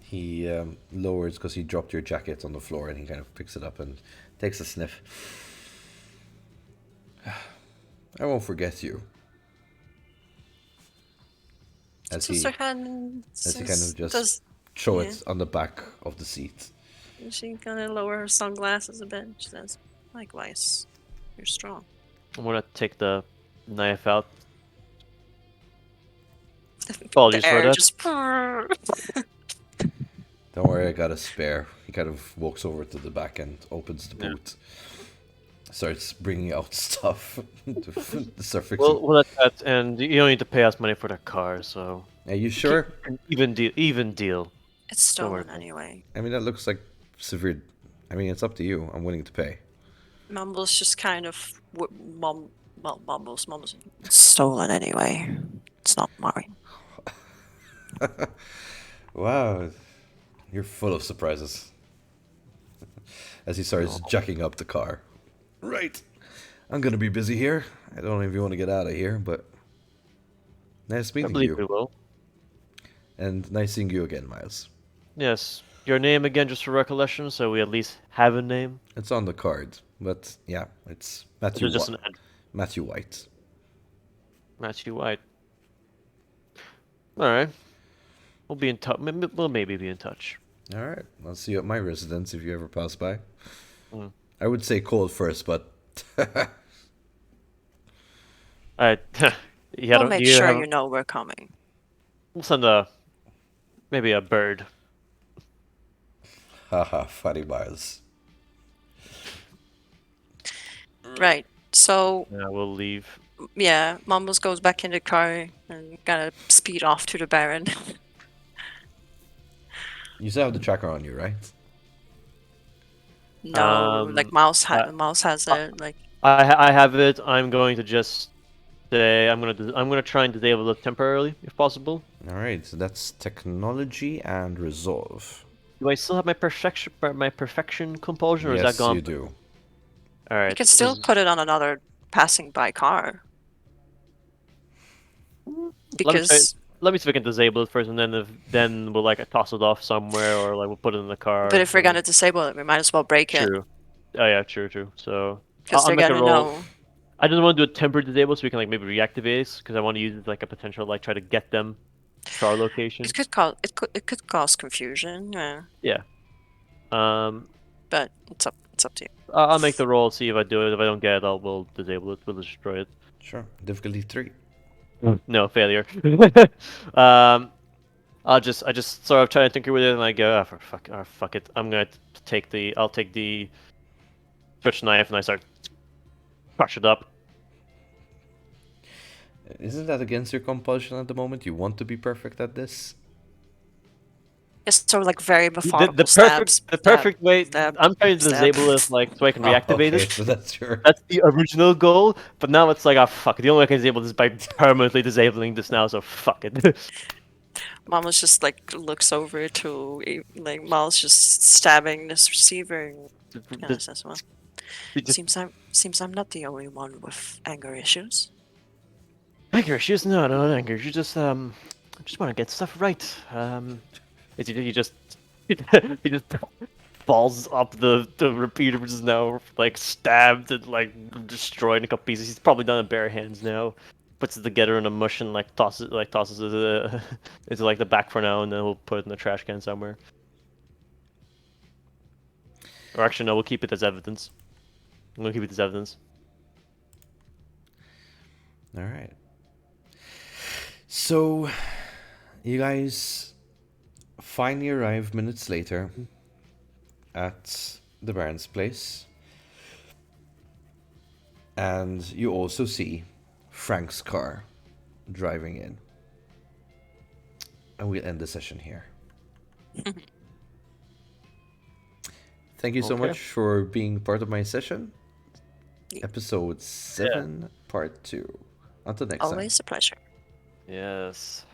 He lowers because he dropped your jacket on the floor and he kind of picks it up and takes a sniff. I won't forget you. As he kind of just throw it on the back of the seat. She kind of lower her sunglasses a bit. She says, likewise, you're strong. I'm gonna take the knife out. Apologies for that. Just... Don't worry, I got a spare. He kind of walks over to the back and opens the boot. Starts bringing out stuff to start fixing. Well, that's that, and you don't need to pay us money for the car, so Are you sure? even deal. Even deal. It's Don't worry stolen about it. anyway. I mean, that looks like severe. I mean, it's up to you. I'm willing to pay. Mumbles just kind of mumbles. It's stolen anyway. It's not mine. Wow, you're full of surprises. As he starts jacking up the car. Right. I'm gonna be busy here. I don't know if you want to get out of here, but nice I meeting believe we you. will. And nice seeing you again, Miles. Yes. Your name again, just for recollection, so we at least have a name. It's on the card, but yeah, it's This is just an ad. Matthew White. Matthew White. All right. We'll be in touch. We'll maybe be in touch. All right, I'll see you at my residence if you ever pass by. Mm. I would say cold first, but All right. We'll make sure you know we're coming. We'll send maybe a bird. haha, funny Miles. Right. So Yeah, we'll leave. yeah, Mumbles goes back in the car and gotta speed off to the Baron. You still have the tracker on you, right? No, like Mouse has uh, it. Like I have it. I'm going to just say I'm gonna try and disable it temporarily if possible. All right, so that's technology and resolve. Do I still have my perfection compulsion, or is that Yes, gone? you do. All right. you can still put it on another passing by car. Because Let me see if I can disable it first, and then we'll like toss it off somewhere, or like we'll put it in the car. but if we're or- gonna disable it, we might as well break it. True. Oh yeah, true. So Because I'll they're make a gonna roll. know. I just want to do a temporary disable so we can like maybe reactivate, because I want to use it as, like a potential like try to get them to our location. It could cause confusion, yeah. Yeah. But it's up to you. I'll make the roll, see if I do it. If I don't get it, we'll disable it. We'll destroy it. Sure. Difficulty 3. No failure. I just sort of try to tinker with it, and I go, fuck it. I'll take the switch knife, and I start crush it up. Isn't that against your compulsion at the moment? You want to be perfect at this? It's sort of like very methodical The perfect way. stab, I'm trying to stab. disable it, like so I can reactivate okay, it. so that's your... That's the original goal, but now it's like, fuck it. The only way I can disable this is by permanently disabling this now, so fuck it. Mama's just like looks over to like Mal's just stabbing this receiver and kind of says, "Well, seems I'm not the only one with anger issues." Anger issues? No, anger. You just want to get stuff right. He just he just balls up the repeater, which is now like stabbed and like destroyed in a couple pieces. He's probably done it bare hands now. Puts it together in a mush and like tosses it into like the back for now, and then we'll put it in the trash can somewhere. Or actually, no, we'll keep it as evidence. I'm gonna keep it as evidence. All right. So, you guys finally arrive minutes later at the Baron's place. And you also see Frank's car driving in. And we'll end the session here. Thank you so Okay. much for being part of my session. Yeah. Episode 7, Part 2. Until next time. Always a pleasure. Yes.